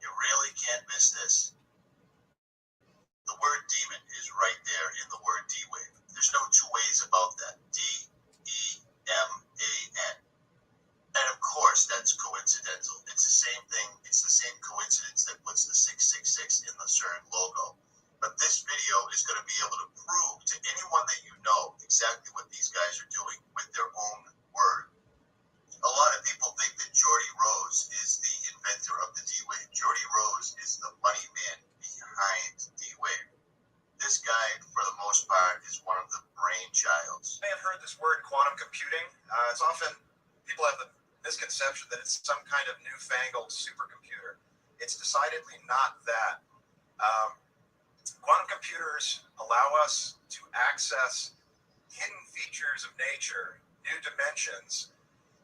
S3: You really can't miss this. The word demon is right there in the word D-Wave. There's no two ways about that. D-E-M-A-N. And of course, that's coincidental. It's the same thing. It's the same coincidence that puts the 666 in the CERN logo. But this video is going to be able to prove to anyone that you know exactly what these guys are doing with their own word. A lot of people think that Geordie Rose is the inventor of the D-Wave. Geordie Rose is the money man behind D-Wave. This guy, for the most part, is one of the brainchilds.
S4: You may have heard this word quantum computing. It's often, people have the misconception that it's some kind of newfangled supercomputer. It's decidedly not that. Quantum computers allow us to access hidden features of nature, new dimensions,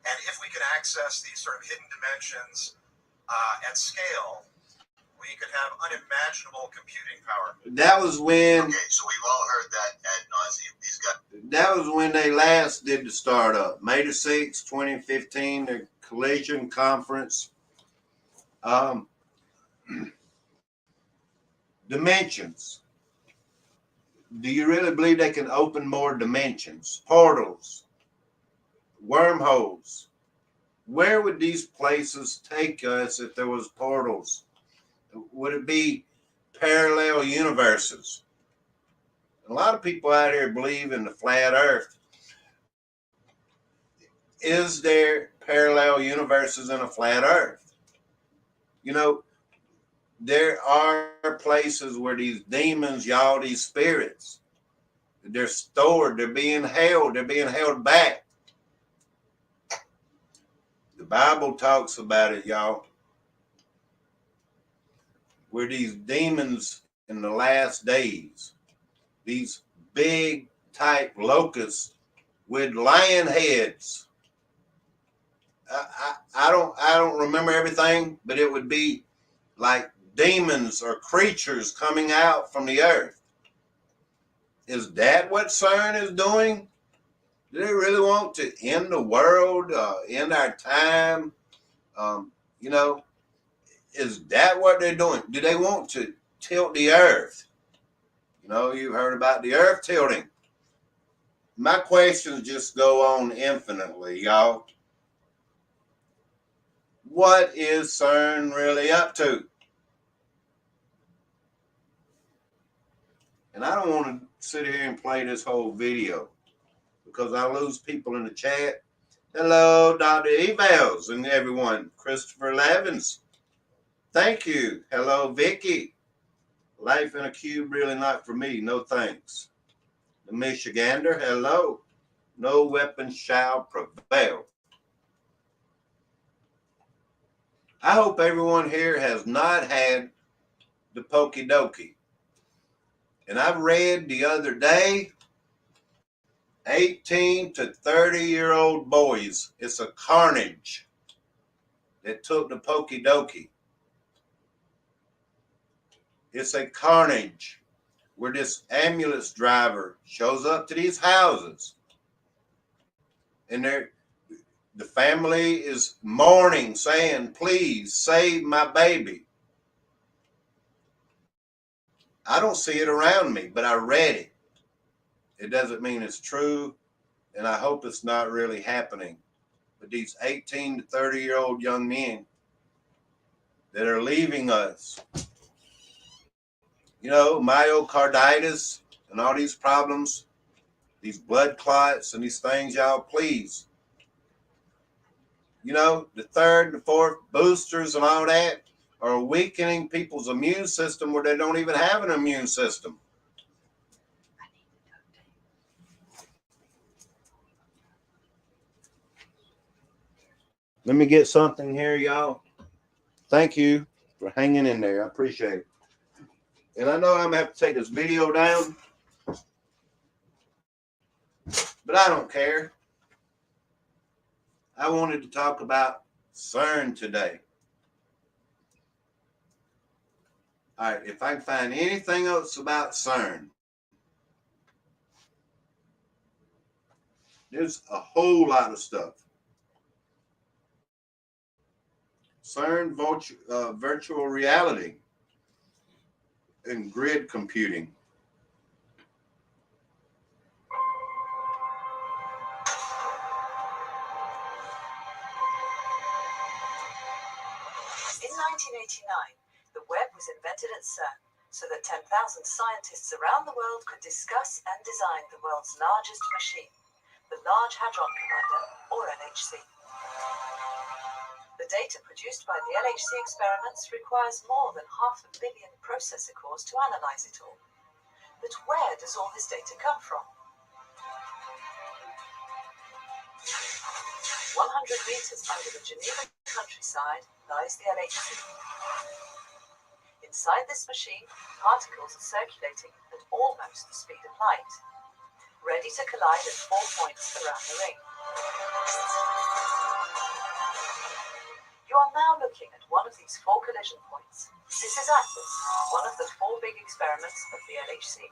S4: and if we can access these sort of hidden dimensions at scale, we could have unimaginable computing power.
S1: That was when.
S3: Okay, so we've all heard that ad nauseum. These guys.
S1: That was when they last did the startup, May the 6th, 2015, the Collision Conference. Dimensions. Do you really believe they can open more dimensions, portals, wormholes? Where would these places take us if there was portals? Would it be parallel universes? A lot of people out here believe in the flat earth. Is there parallel universes in a flat earth? You know, there are places where these demons, y'all, these spirits, they're stored, they're being held back. The Bible talks about it, y'all, where these demons in the last days, these big type locusts with lion heads. I don't remember everything, but it would be like demons or creatures coming out from the earth. Is that what CERN is doing? Do they really want to end the world, end our time? You know, is that what they're doing? Do they want to tilt the earth? You know, you've heard about the earth tilting. My questions just go on infinitely, y'all. What is CERN really up to? And I don't want to sit here and play this whole video because I lose people in the chat. Hello, Dr. Evals and everyone. Christopher Levins. Thank you. Hello, Vicky. Life in a cube, really not for me. No thanks. The Michigander. Hello. No weapon shall prevail. I hope everyone here has not had the pokey dokey. And I read the other day, 18 to 30-year-old boys, it's a carnage that took the pokey dokey. It's a carnage where this ambulance driver shows up to these houses and the family is mourning, saying, please save my baby. I don't see it around me, but I read it. It doesn't mean it's true, and I hope it's not really happening. But these 18 to 30-year-old young men that are leaving us, you know, myocarditis and all these problems, these blood clots and these things, y'all, please. You know, the third and fourth boosters and all that are weakening people's immune system where they don't even have an immune system. Let me get something here, y'all. Thank you for hanging in there. I appreciate it. And I know I'm going to have to take this video down, but I don't care. I wanted to talk about CERN today. All right, if I can find anything else about CERN, there's a whole lot of stuff. CERN virtual reality and grid computing.
S5: In 1989, the web was invented at CERN so that 10,000 scientists around the world could discuss and design the world's largest machine, the Large Hadron Collider, or LHC. The data produced by the LHC experiments requires more than 500 million processor cores to analyze it all. But where does all this data come from? 100 meters under the Geneva countryside lies the LHC. Inside this machine, particles are circulating at almost the speed of light, ready to collide at 4 points around the ring. You are now looking at one of these 4 collision points. This is Atlas, one of the 4 big experiments of the LHC.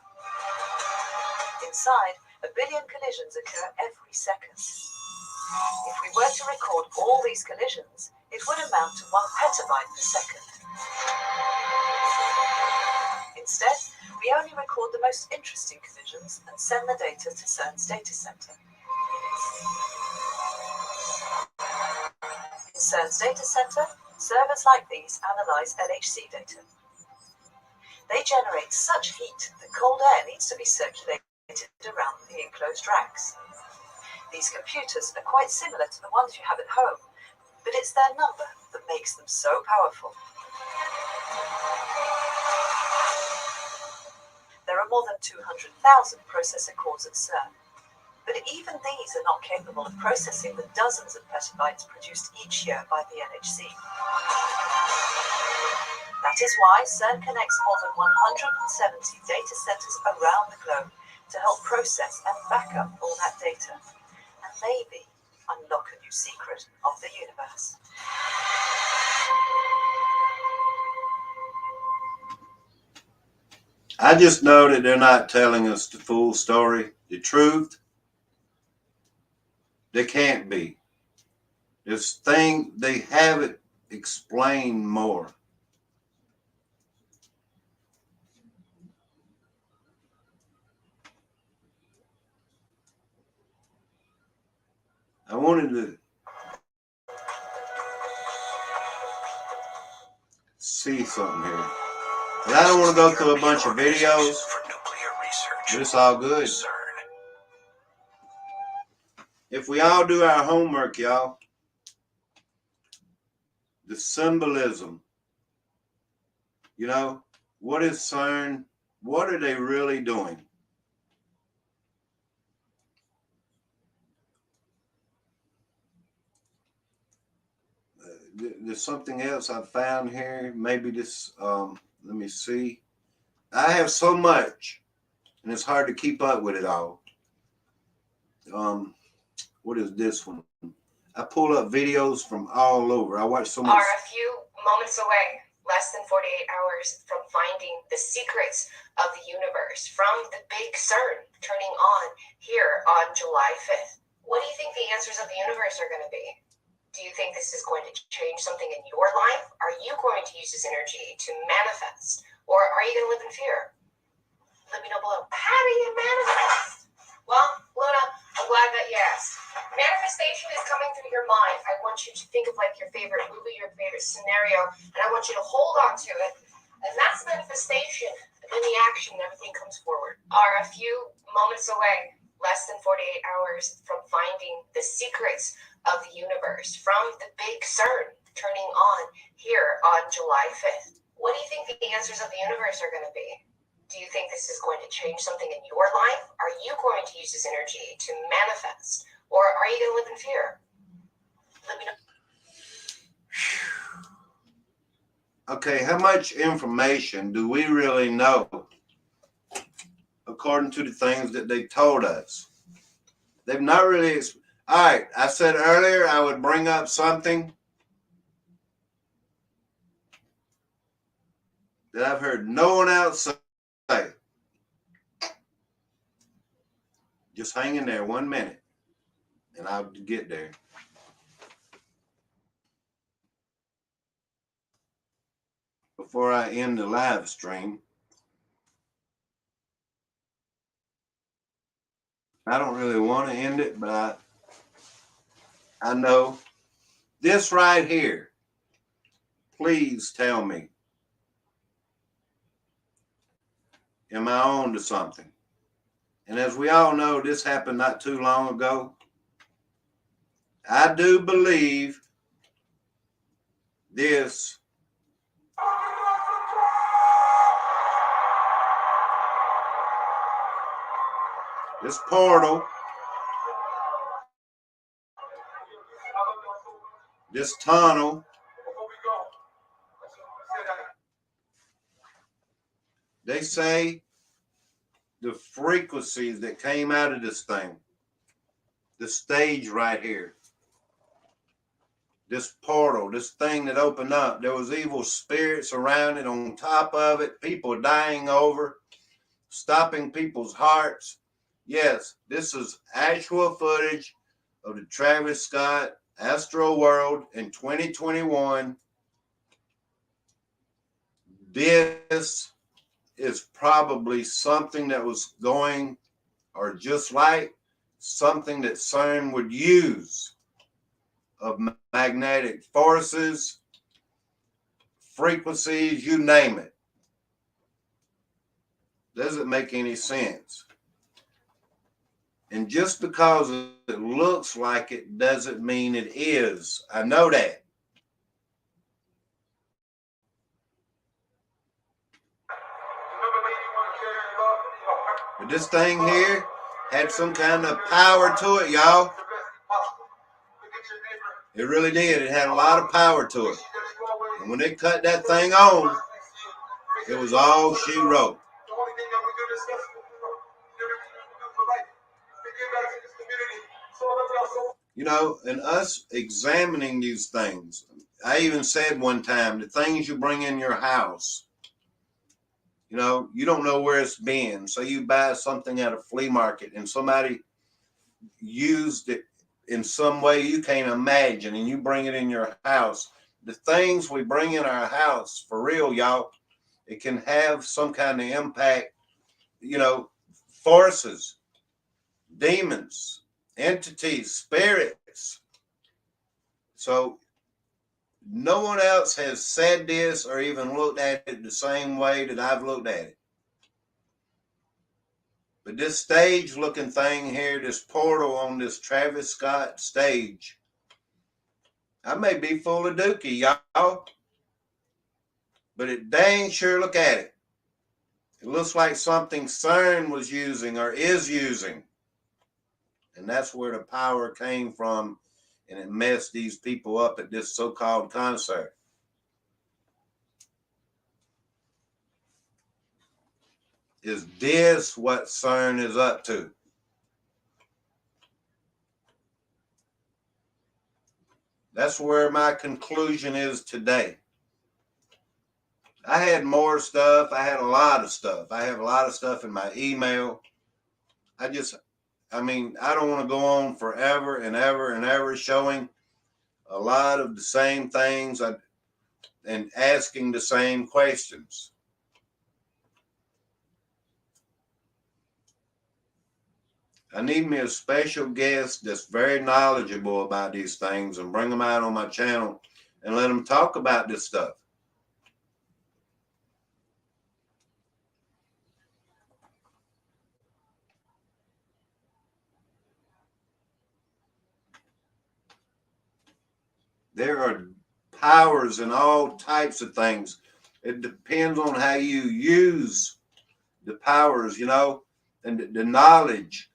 S5: Inside, 1 billion collisions occur every second. If we were to record all these collisions, it would amount to 1 petabyte per second. Instead, we only record the most interesting collisions and send the data to CERN's data center. In CERN's data center, servers like these analyze LHC data. They generate such heat that cold air needs to be circulated around the enclosed racks. These computers are quite similar to the ones you have at home, but it's their number that makes them so powerful. There are more than 200,000 processor cores at CERN, but even these are not capable of processing the dozens of petabytes produced each year by the LHC. That is why CERN connects more than 170 data centers around the globe to help process and back up all that data, and maybe unlock a new secret of the universe.
S1: I just know that they're not telling us the full story, the truth. They can't be. This thing, they haven't explained more. I wanted to see something here. But I don't want to go through a bunch of videos, but it's all good. If we all do our homework, y'all, the symbolism, you know, what is CERN? What are they really doing? There's something else I found here. Maybe this Let me see. I have so much, and it's hard to keep up with it all. What is this one? I pull up videos from all over. I watch so much.
S5: Are a few moments away, less than 48 hours from finding the secrets of the universe from the big CERN turning on here on July 5th. What do you think the answers of the universe are going to be? Do you think this is going to change something in your life? Are you going to use this energy to manifest? Or are you going to live in fear? Let me know below. How do you manifest? Well, Luna, I'm glad that you asked. Manifestation is coming through your mind. I want you to think of like your favorite movie, your favorite scenario, and I want you to hold on to it. And that's manifestation. And then the action and everything comes forward. Are a few moments away, less than 48 hours from finding the secrets of the universe from the big CERN turning on here on July 5th. What do you think the answers of the universe are going to be? Do you think this is going to change something in your life? Are you going to use this energy to manifest? Or are you going to live in fear? Let me know.
S1: Okay, how much information do we really know according to the things that they told us? They've not really. All right, I said earlier I would bring up something that I've heard no one else say. Just hang in there 1 minute, and I'll get there. Before I end the live stream, I don't really want to end it, but I know this right here. Please tell me, am I on to something? And as we all know, this happened not too long ago. I do believe this portal, this tunnel, they say the frequencies that came out of this thing, the stage right here, this portal, this thing that opened up, there was evil spirits around it, on top of it, people dying over, stopping people's hearts. Yes, this is actual footage of the Travis Scott Astro World in 2021. This is probably something that was going, or just like something that CERN would use, of magnetic forces, frequencies, you name it. Doesn't make any sense. And just because it looks like it doesn't mean it is. I know that. But this thing here had some kind of power to it, y'all. It really did. It had a lot of power to it. And when they cut that thing on, it was all she wrote. You know, and us examining these things. I even said one time, the things you bring in your house, you know, you don't know where it's been. So you buy something at a flea market and somebody used it in some way you can't imagine, and you bring it in your house. The things we bring in our house, for real, y'all, it can have some kind of impact, you know, forces, demons, entities, spirits. So no one else has said this or even looked at it the same way that I've looked at it. But this stage looking thing here, this portal on this Travis Scott stage, I may be full of dookie, y'all, but it dang sure look at it. It looks like something CERN was using or is using. And that's where the power came from, and it messed these people up at this so-called concert. Is this what CERN is up to? That's where my conclusion is today. I had more stuff. I had a lot of stuff. I have a lot of stuff in my email. I don't want to go on forever and ever and ever showing a lot of the same things and asking the same questions. I need me a special guest that's very knowledgeable about these things and bring them out on my channel and let them talk about this stuff. There are powers in all types of things. It depends on how you use the powers, you know, and the knowledge,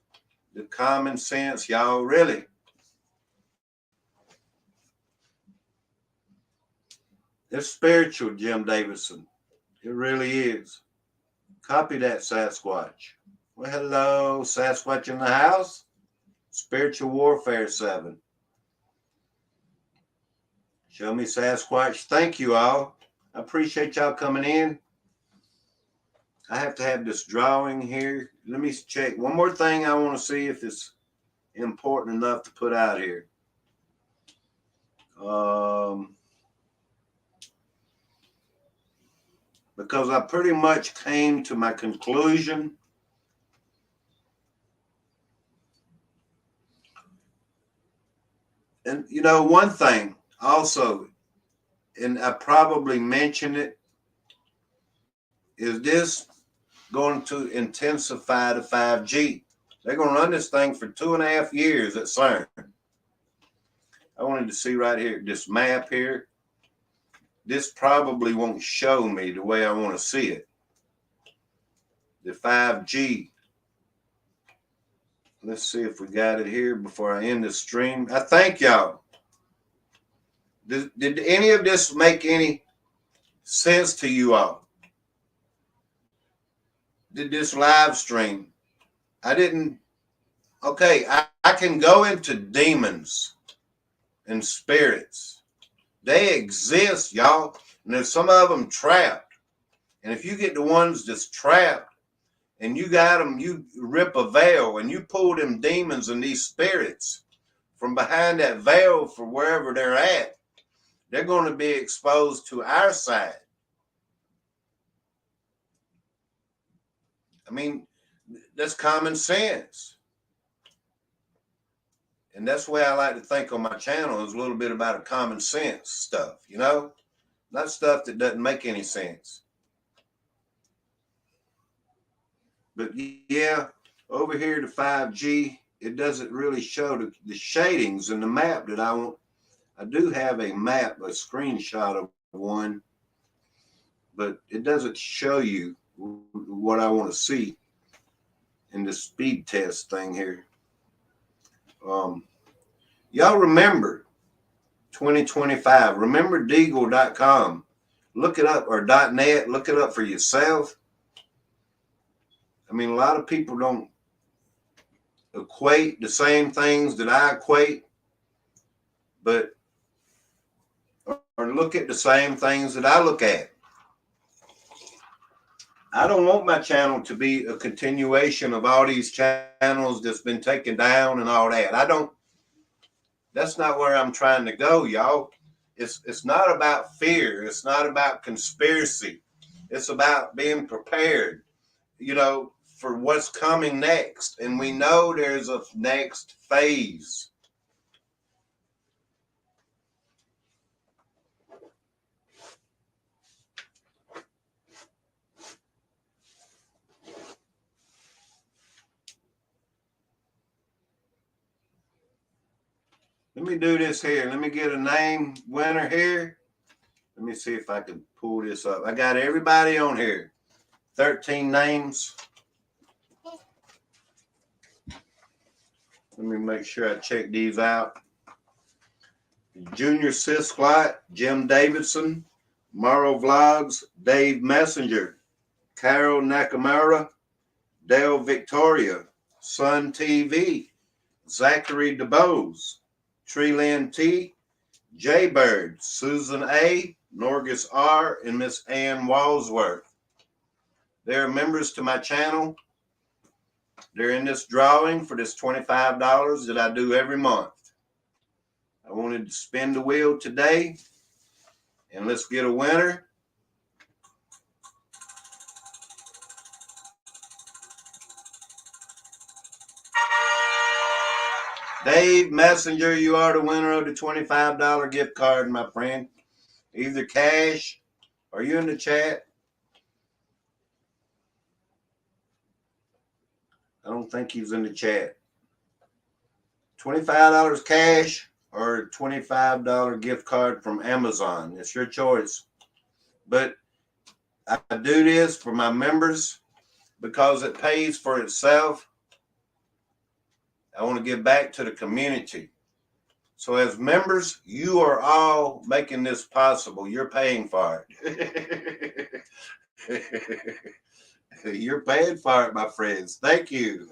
S1: the common sense, y'all, really. It's spiritual, Jim Davidson. It really is. Copy that, Sasquatch. Well, hello, Sasquatch in the house. Spiritual Warfare 7. Show me Sasquatch. Thank you all. I appreciate y'all coming in. I have to have this drawing here. Let me check. One more thing I want to see if it's important enough to put out here. Because I pretty much came to my conclusion. And, you know, one thing also, and I probably mentioned it, is this going to intensify the 5G. They're going to run this thing for 2.5 years at CERN. I wanted to see right here, this map here. This probably won't show me the way I want to see it. The 5G. Let's see if we got it here before I end the stream. I thank y'all. Did any of this make any sense to you all? Did this live stream? I didn't. Okay, I can go into demons and spirits. They exist, y'all. And there's some of them trapped. And if you get the ones that's trapped and you got them, you rip a veil and you pull them demons and these spirits from behind that veil for wherever they're at, they're going to be exposed to our side. I mean, that's common sense. And that's the way I like to think on my channel, is a little bit about a common sense stuff, you know? Not stuff that doesn't make any sense. But yeah, over here to 5G, it doesn't really show the shadings in the map that I want. I do have a map, a screenshot of one, but it doesn't show you what I want to see in the speed test thing here. Y'all remember 2025. Remember Deagle.com. Look it up, or .net. Look it up for yourself. I mean, a lot of people don't equate the same things that I equate, but or look at the same things that I look at. I don't want my channel to be a continuation of all these channels that's been taken down and all that. That's not where I'm trying to go, y'all. It's not about fear. It's not about conspiracy. It's about being prepared, you know, for what's coming next. And we know there's a next phase. Let me do this here. Let me get a name winner here. Let me see if I can pull this up. I got everybody on here. 13 names. Let me make sure I check these out. Junior Sisquat, Jim Davidson, Morrow Vlogs, Dave Messenger, Carol Nakamura, Dale Victoria, Sun TV, Zachary DeBose, Treeland T, Jaybird, Susan A, Norgus R, and Miss Ann Walsworth. They're members to my channel. They're in this drawing for this $25 that I do every month. I wanted to spin the wheel today, and let's get a winner. Dave Messenger, you are the winner of the $25 gift card, my friend. Either cash, are you in the chat? I don't think he's in the chat. $25 cash or $25 gift card from Amazon. It's your choice. But I do this for my members because it pays for itself. I want to give back to the community. So as members, you are all making this possible. You're paying for it. You're paying for it, my friends. Thank you.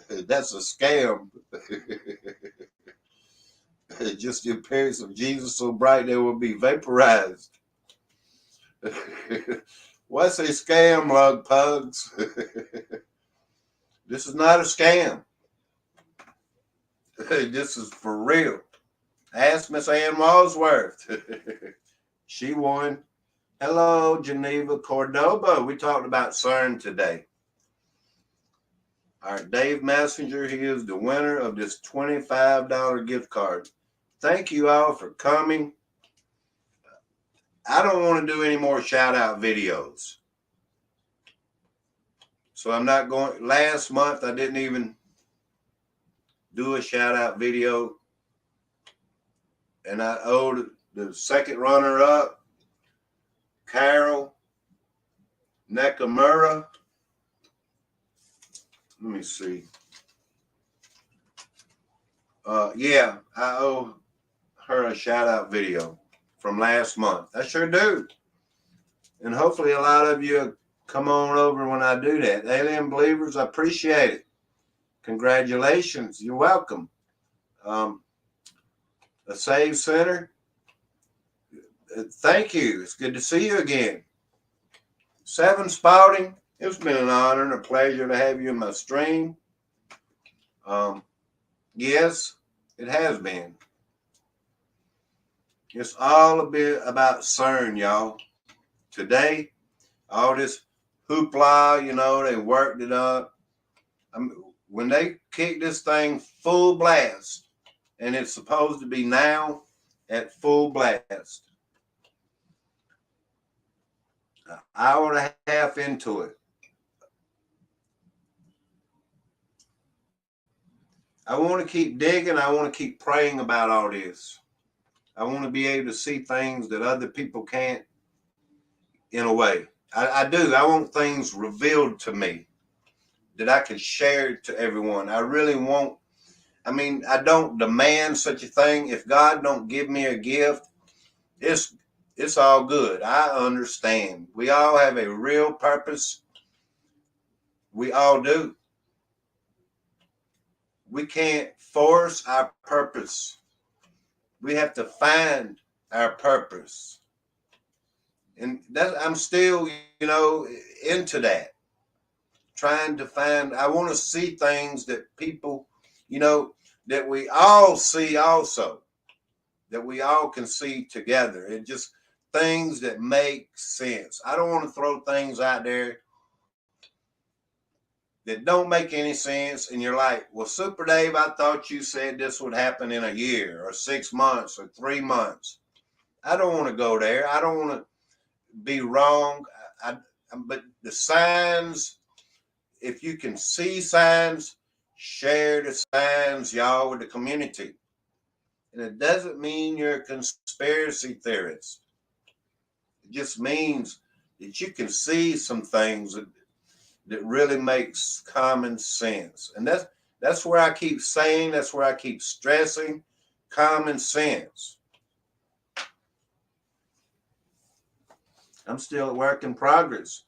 S1: That's a scam. Just the appearance of Jesus so bright they will be vaporized. What's a scam, lug pugs? This is not a scam. This is for real. Ask Miss Ann Walsworth. She won. Hello, Geneva Cordoba. We talked about CERN today. All right, Dave Messenger, he is the winner of this $25 gift card. Thank you all for coming. I don't want to do any more shout-out videos. So I'm not going. Last month, I didn't even do a shout-out video. And I owed the second runner-up, Carol Nakamura. Let me see. Yeah, I owe her a shout-out video from last month. I sure do. And hopefully a lot of you come on over when I do that. Alien Believers, I appreciate it. Congratulations. You're welcome. A Save Center, thank you. It's good to see you again. Seven Spouting, it's been an honor and a pleasure to have you in my stream. Yes, it has been. It's all a bit about CERN, y'all. Today, all this hoopla, you know, they worked it up. I mean, when they kick this thing full blast, and it's supposed to be now at full blast, an hour and a half into it, I want to keep digging. I want to keep praying about all this. I want to be able to see things that other people can't, in a way. I do. I want things revealed to me that I can share to everyone. I really want, I mean, I don't demand such a thing. If God don't give me a gift, it's all good. I understand. We all have a real purpose. We all do. We can't force our purpose. We have to find our purpose. And that I'm still, you know, into that. Trying to find, I want to see things that people, you know, that we all see also. That we all can see together. And just things that make sense. I don't want to throw things out there that don't make any sense, and you're like, well, Super Dave, I thought you said this would happen in a year or 6 months or 3 months. I don't want to go there. I don't want to be wrong. But the signs, if you can see signs, share the signs, y'all, with the community. And it doesn't mean you're a conspiracy theorist. It just means that you can see some things that really makes common sense. And that's where I keep saying, that's where I keep stressing, common sense. I'm still a work in progress.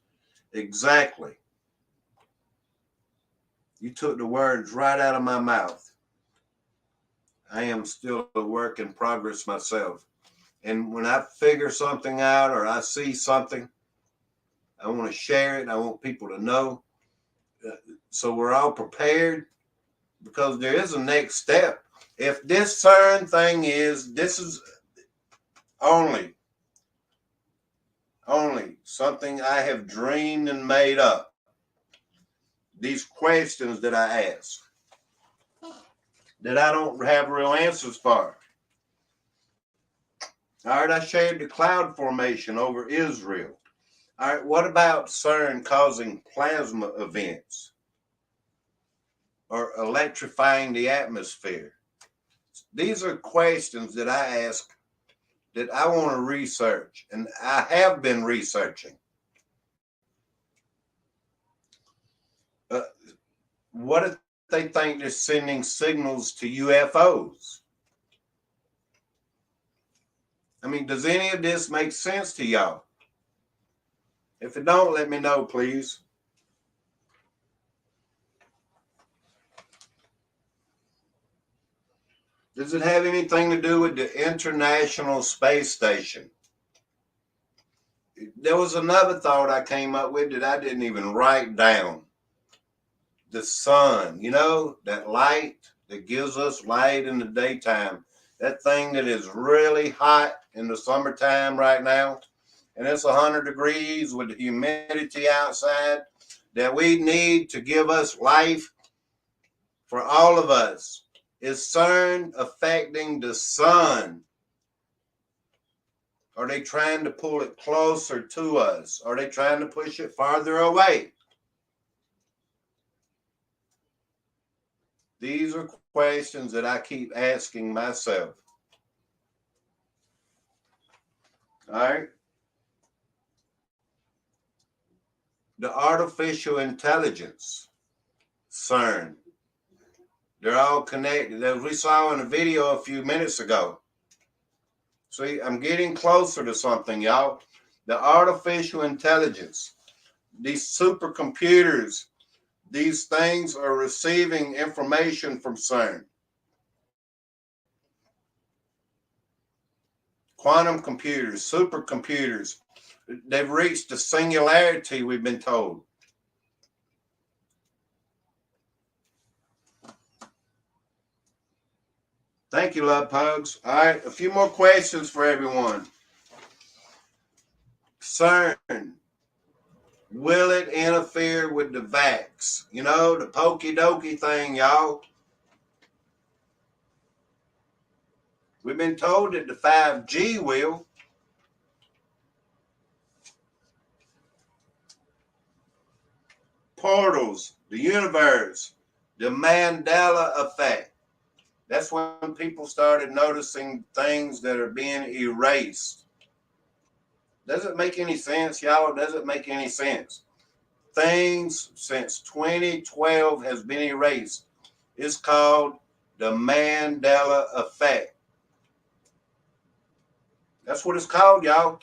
S1: Exactly. You took the words right out of my mouth. I am still a work in progress myself. And when I figure something out or I see something, I want to share it. I want people to know. So we're all prepared, because there is a next step. If this CERN thing this is only something I have dreamed and made up. These questions that I ask, that I don't have real answers for. All right, I shared the cloud formation over Israel. All right, what about CERN causing plasma events or electrifying the atmosphere? These are questions that I ask, that I want to research, and I have been researching. What if they think they're sending signals to UFOs? I mean, does any of this make sense to y'all? If it don't, let me know, please. Does it have anything to do with the International Space Station? There was another thought I came up with that I didn't even write down. The sun, that light that gives us light in the daytime. That thing that is really hot in the summertime right now, and it's 100 degrees with the humidity outside, that we need to give us life for all of us. Is CERN affecting the sun? Are they trying to pull it closer to us? Are they trying to push it farther away? These are questions that I keep asking myself. All right. The artificial intelligence, CERN. They're all connected, as we saw in a video a few minutes ago. See, I'm getting closer to something, y'all. The artificial intelligence, these supercomputers, these things are receiving information from CERN. Quantum computers, supercomputers, they've reached a singularity, we've been told. Thank you, love pugs. All right, a few more questions for everyone. CERN, will it interfere with the vax? The pokey dokey thing, y'all. We've been told that the 5G will. Portals, the universe, the Mandela effect. That's when people started noticing things that are being erased. Does it make any sense, y'all? Does it make any sense? Things since 2012 has been erased. It's called the Mandela effect. That's what it's called, y'all.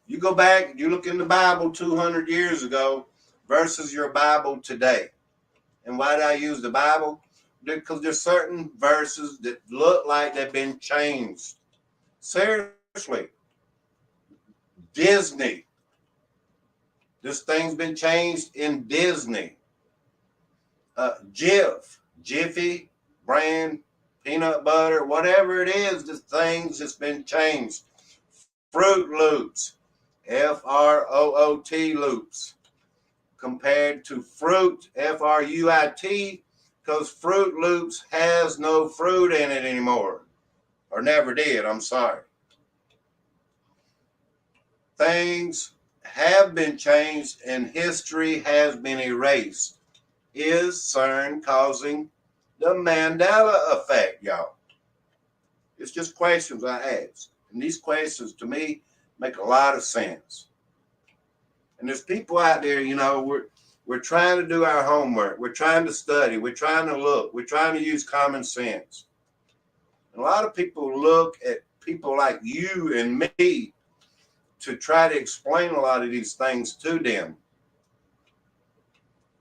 S1: You go back, you look in the Bible 200 years ago versus your Bible today. And why did I use the Bible? Because there's certain verses that look like they've been changed. Seriously. Disney. This thing's been changed in Disney. Jiffy, brand, peanut butter, whatever it is, this thing's just been changed. Fruit Loops, F-R-O-O-T loops, compared to fruit, F-R-U-I-T, because Fruit Loops has no fruit in it anymore, or never did, I'm sorry. Things have been changed and history has been erased. Is CERN causing the Mandela effect, y'all? It's just questions I ask. And these questions, to me, make a lot of sense. And there's people out there, we're trying to do our homework. We're trying to study. We're trying to look. We're trying to use common sense. And a lot of people look at people like you and me to try to explain a lot of these things to them.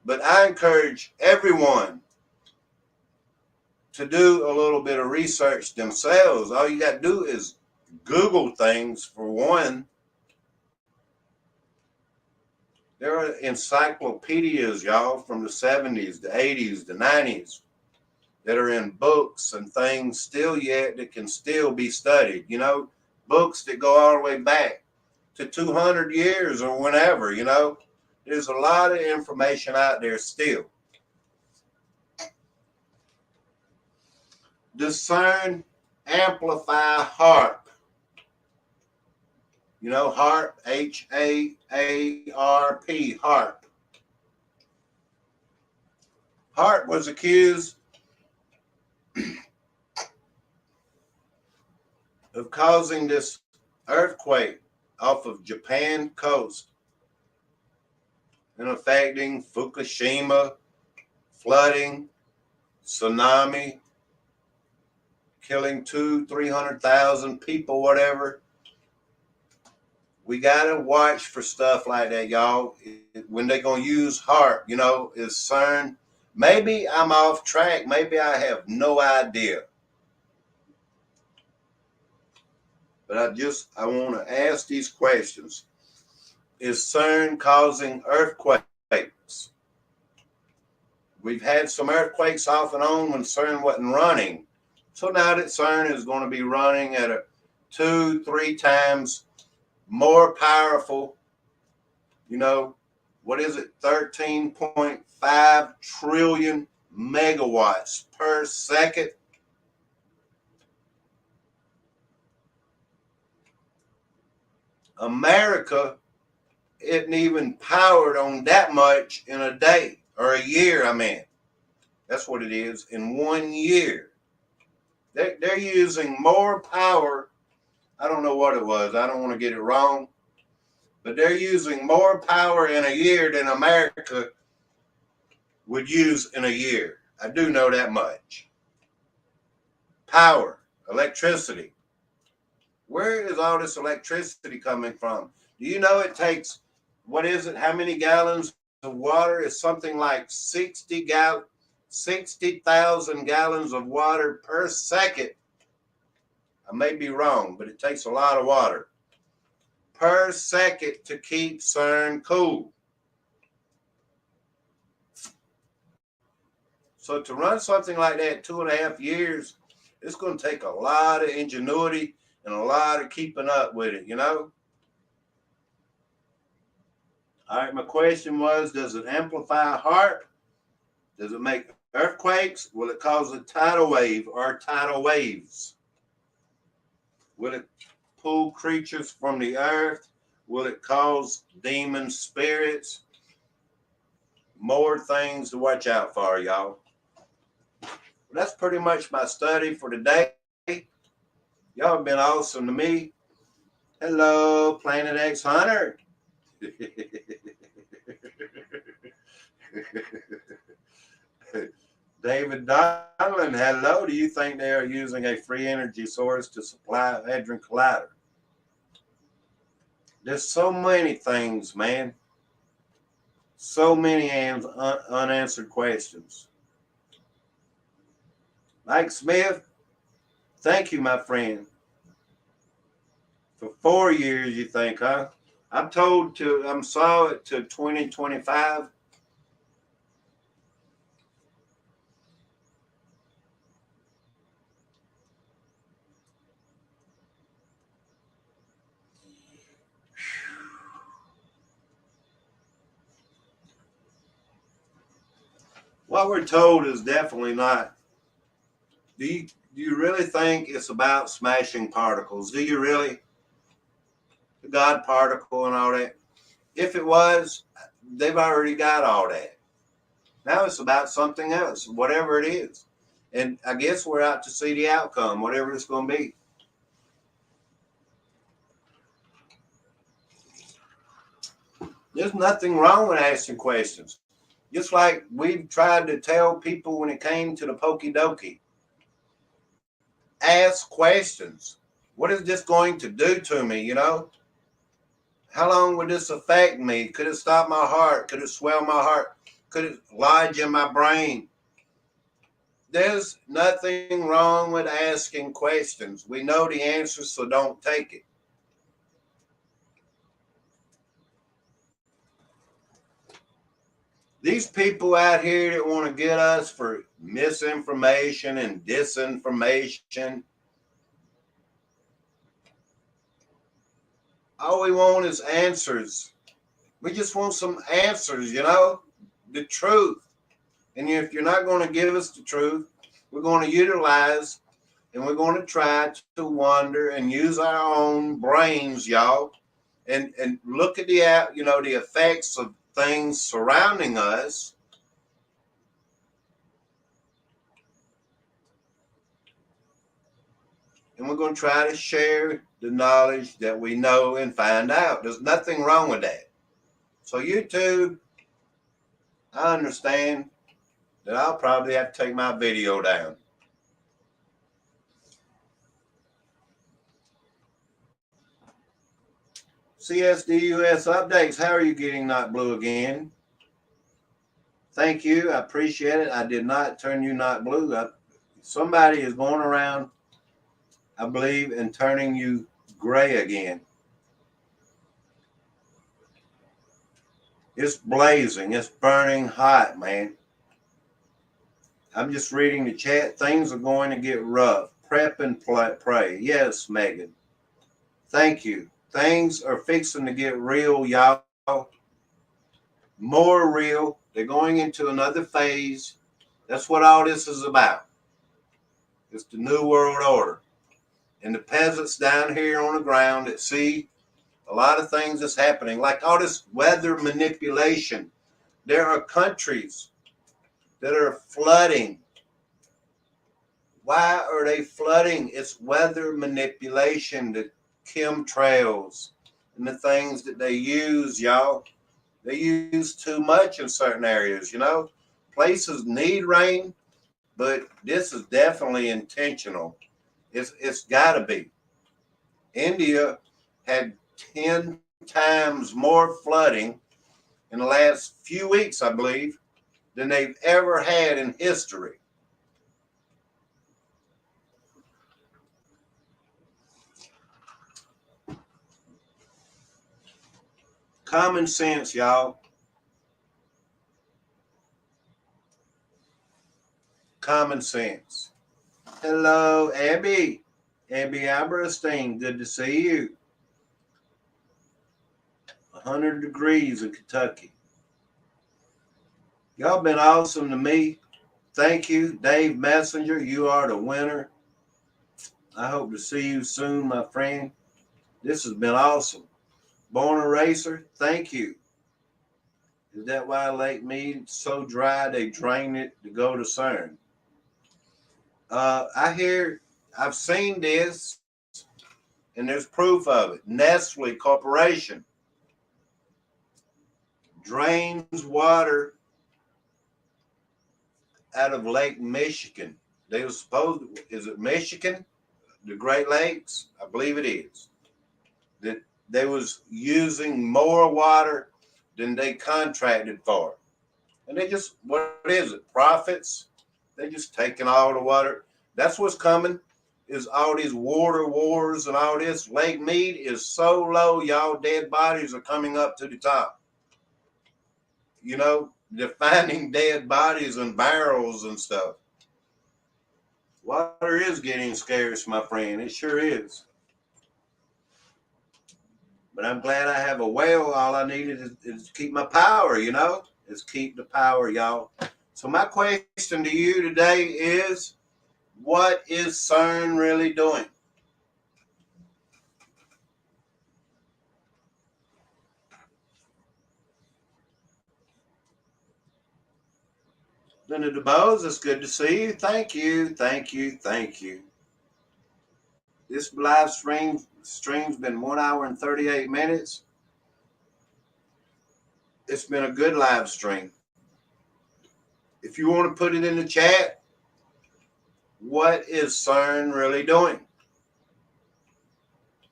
S1: But I encourage everyone to do a little bit of research themselves. All you got to do is Google things, for one. There are encyclopedias, y'all, from the 70s, the 80s, the 90s that are in books and things still yet that can still be studied. You know, books that go all the way back to 200 years or whenever, you know. There's a lot of information out there still. Discern, amplify, harp. You know, harp, H-A-A-R-P, harp. Harp was accused of causing this earthquake off of Japan coast and affecting Fukushima, flooding, tsunami, killing 200,000-300,000 people, whatever. We got to watch for stuff like that, y'all. When they're going to use HAARP, you know, is CERN. Maybe I'm off track. Maybe I have no idea. But I want to ask these questions. Is CERN causing earthquakes? We've had some earthquakes off and on when CERN wasn't running. So now that CERN is going to be running at a 2-3 times more powerful, you know, what is it? 13.5 trillion megawatts per second. America isn't even powered on that much in a day or a year. I mean, that's what it is in 1 year. They're using more power. I don't know what it was. I don't want to get it wrong. But they're using more power in a year than America would use in a year. I do know that much. Power, electricity. Where is all this electricity coming from? Do you know it takes, what is it? How many gallons of water? It's something like 60,000 gallons of water per second. I may be wrong, but it takes a lot of water per second to keep CERN cool. So to run something like that 2.5 years, it's going to take a lot of ingenuity and a lot of keeping up with it, you know? All right, my question was, does it amplify HAARP? Does it make earthquakes? Will it cause a tidal wave or tidal waves? Will it pull creatures from the earth? Will it cause demon spirits? More things to watch out for, y'all. That's pretty much my study for today. Y'all have been awesome to me. Hello, Planet X Hunter. David Donlan, hello. Do you think they are using a free energy source to supply Hadron Collider? There's so many things, man. So many unanswered questions. Mike Smith, thank you, my friend. For 4 years, you think, huh? I'm saw it to 2025. What we're told is definitely not. Do you really think it's about smashing particles? Do you really? The God particle and all that? If it was, they've already got all that. Now it's about something else, whatever it is. And I guess we're out to see the outcome, whatever it's going to be. There's nothing wrong with asking questions. Just like we've tried to tell people when it came to the Pokey Dokey. Ask questions. What is this going to do to me, you know? How long would this affect me? Could it stop my heart? Could it swell my heart? could it lodge in my brain? There's nothing wrong with asking questions. We know the answers, so don't take it. These people out here that want to get us for misinformation and disinformation, all we want is answers. We just want some answers, the truth. And if you're not going to give us the truth, we're going to utilize and we're going to try to wonder and use our own brains, y'all, and look at the effects of things surrounding us. And we're going to try to share the knowledge that we know and find out. There's nothing wrong with that. So YouTube, I understand that I'll probably have to take my video down. CSDUS updates. How are you getting not blue again? Thank you. I appreciate it. I did not turn you not blue. Somebody is going around, I believe, and turning you gray again. It's blazing. It's burning hot, man. I'm just reading the chat. Things are going to get rough. Prep and pray. Yes, Megan. Thank you. Things are fixing to get real, y'all. More real. They're going into another phase. That's what all this is about. It's the New World Order. And the peasants down here on the ground that see a lot of things that's happening, like all this weather manipulation. There are countries that are flooding. Why are they flooding? It's weather manipulation, the chemtrails and the things that they use, y'all. They use too much in certain areas, Places need rain, but this is definitely intentional. It's got to be. India had 10 times more flooding in the last few weeks, I believe, than they've ever had in history. Common sense, y'all. Common sense. Hello, Abby. Abby Aberstein, good to see you. 100 degrees in Kentucky. Y'all been awesome to me. Thank you, Dave Messenger. You are the winner. I hope to see you soon, my friend. This has been awesome. Born a Racer, thank you. Is that why Lake Mead's so dry they drain it to go to CERN? I've seen this, and there's proof of it. Nestle Corporation drains water out of Lake Michigan. They were supposed, is it Michigan? The Great Lakes? I believe it is. That they was using more water than they contracted for. And they just, what is it? Profits? They just taking all the water. That's what's coming, is all these water wars and all this. Lake Mead is so low, y'all, dead bodies are coming up to the top. They're finding dead bodies in barrels and stuff. Water is getting scarce, my friend. It sure is. But I'm glad I have a well. All I needed is to keep my power, Is keep the power, y'all. So my question to you today is, what is CERN really doing? Linda DeBose, it's good to see you. Thank you, thank you, thank you. This live stream's been 1 hour and 38 minutes. It's been a good live stream. If you want to put it in the chat, what is CERN really doing?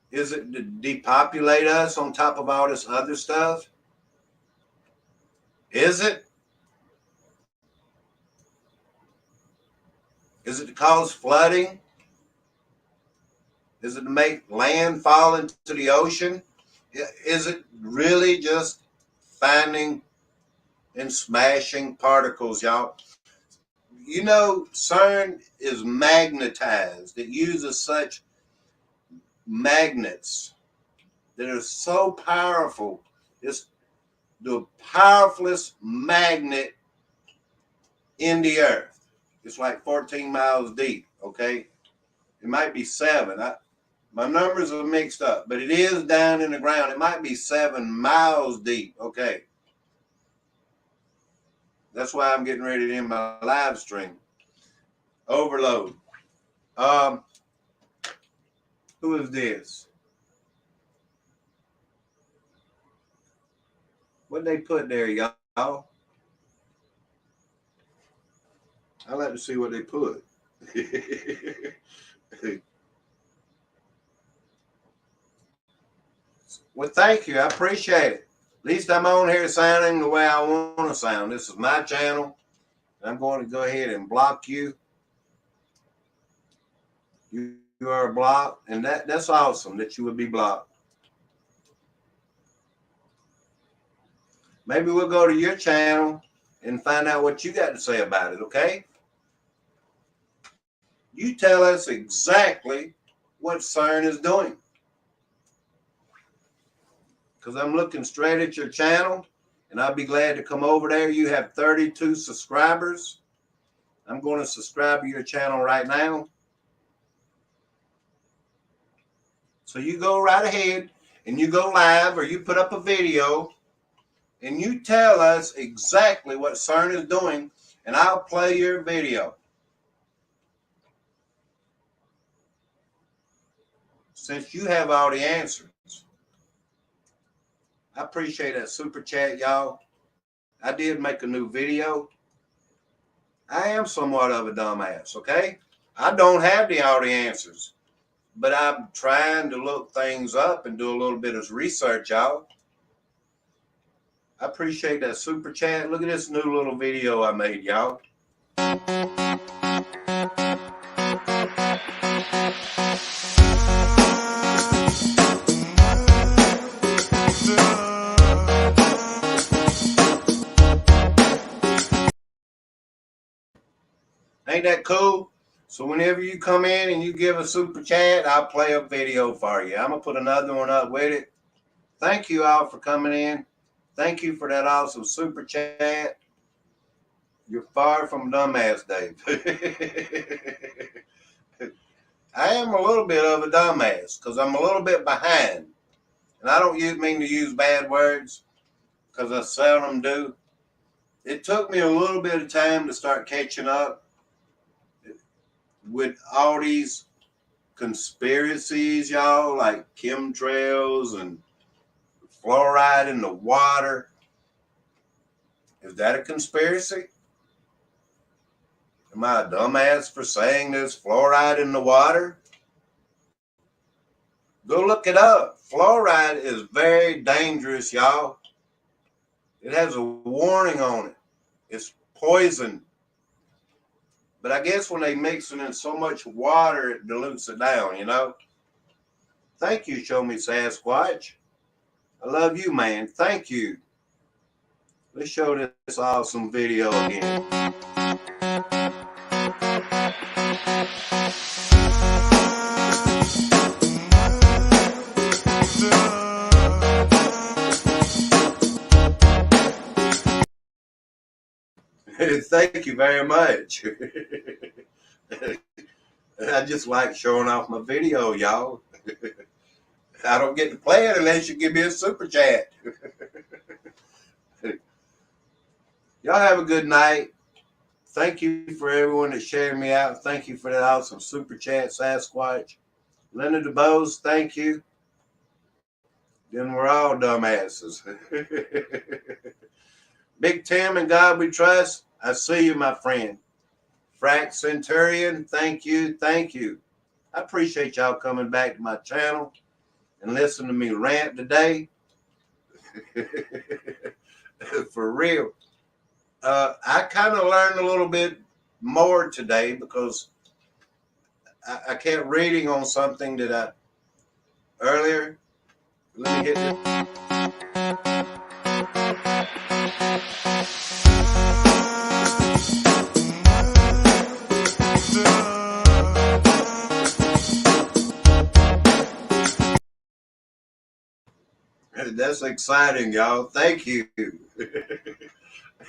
S1: Is it to depopulate us on top of all this other stuff? Is it? Is it to cause flooding? Is it to make land fall into the ocean? Is it really just finding and smashing particles, y'all? You know, CERN is magnetized. It uses such magnets that are so powerful. It's the powerfulest magnet in the earth. It's like 14 miles deep, okay? It might be 7. My numbers are mixed up, but it is down in the ground. It might be 7 miles deep, okay? That's why I'm getting ready to end my live stream. Overload. Who is this? What they put there, y'all? I like to see what they put. Well, thank you. I appreciate it. At least I'm on here sounding the way I want to sound. This is my channel. I'm going to go ahead and block you. You are blocked, and that's awesome that you would be blocked. Maybe we'll go to your channel and find out what you got to say about it, okay? You tell us exactly what CERN is doing. Because I'm looking straight at your channel, and I'll be glad to come over there. You have 32 subscribers. I'm going to subscribe to your channel right now. So you go right ahead, and you go live, or you put up a video, and you tell us exactly what CERN is doing, and I'll play your video. Since you have all the answers. I appreciate that super chat, y'all. I did make a new video. I am somewhat of a dumbass, okay? I don't have all the answers, but I'm trying to look things up and do a little bit of research, y'all. I appreciate that super chat. Look at this new little video I made, y'all. Ain't that cool? So whenever you come in and you give a super chat, I'll play a video for you. I'm going to put another one up with it. Thank you all for coming in. Thank you for that awesome super chat. You're far from dumbass, Dave. I am a little bit of a dumbass because I'm a little bit behind. And I don't mean to use bad words because I seldom do. It took me a little bit of time to start catching up with all these conspiracies, y'all, like chemtrails and fluoride in the water. Is that a conspiracy? Am I a dumbass for saying there's fluoride in the water? Go look it up. Fluoride is very dangerous, y'all. It has a warning on it. It's poison. But I guess when they mix it in so much water, it dilutes it down, you know? Thank you, Show Me Sasquatch. I love you, man. Thank you. Let's show this awesome video again. Thank you very much. I just like showing off my video, y'all. I don't get to play it unless you give me a super chat. Y'all have a good night. Thank you for everyone that shared me out. Thank you for that awesome super chat, Sasquatch. Leonard DeBose, thank you. Then we're all dumbasses. Big Tim and God we trust. I see you, my friend. Frack Centurion, thank you. Thank you. I appreciate y'all coming back to my channel and listening to me rant today. For real. I kind of learned a little bit more today because I kept reading on something that I earlier. Let me hit this. That's exciting, y'all. Thank you.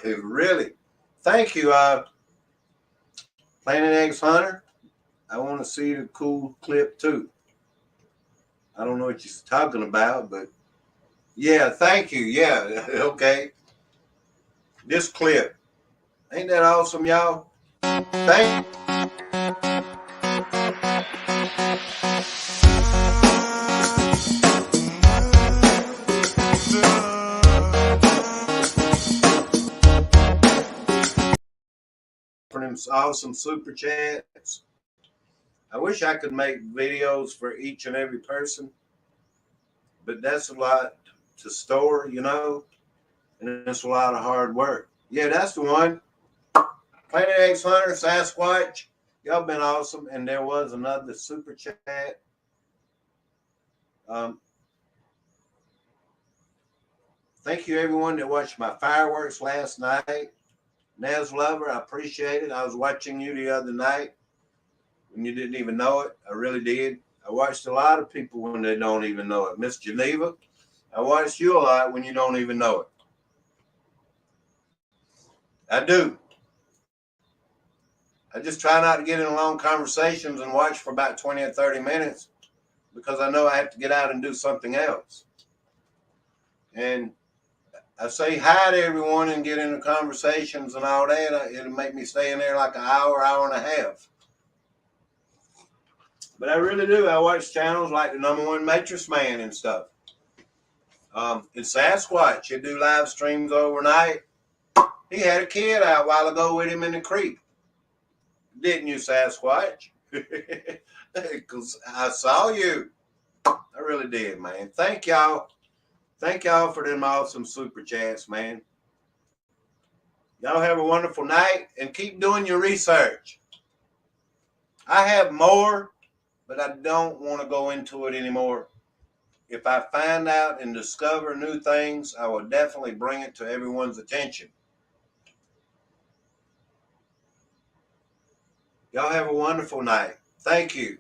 S1: Really. Thank you, Planet X Hunter. I want to see the cool clip too. I don't know what you're talking about, but yeah, thank you. Yeah, okay. This clip. Ain't that awesome, y'all? Thank for them awesome super chats. I wish I could make videos for each and every person, but that's a lot to store, you know, and it's a lot of hard work. Yeah, that's the one. Planet X Hunter, Sasquatch, y'all been awesome. And there was another super chat. Thank you, everyone that watched my fireworks last night. Nez Lover, I appreciate it. I was watching you the other night when you didn't even know it. I really did. I watched a lot of people when they don't even know it. Miss Geneva, I watched you a lot when you don't even know it. I do. I just try not to get in long conversations and watch for about 20 or 30 minutes because I know I have to get out and do something else. And I say hi to everyone and get into conversations and all that. It'll make me stay in there like an hour, hour and a half. But I really do. I watch channels like the #1 Mattress Man and stuff. And Sasquatch, he'll do live streams overnight. He had a kid out a while ago with him in the creek. Didn't you, Sasquatch? Because I saw you. I really did, man. Thank y'all. Thank y'all for them awesome super chats, man. Y'all have a wonderful night and keep doing your research. I have more, but I don't want to go into it anymore. If I find out and discover new things, I will definitely bring it to everyone's attention. Y'all have a wonderful night. Thank you.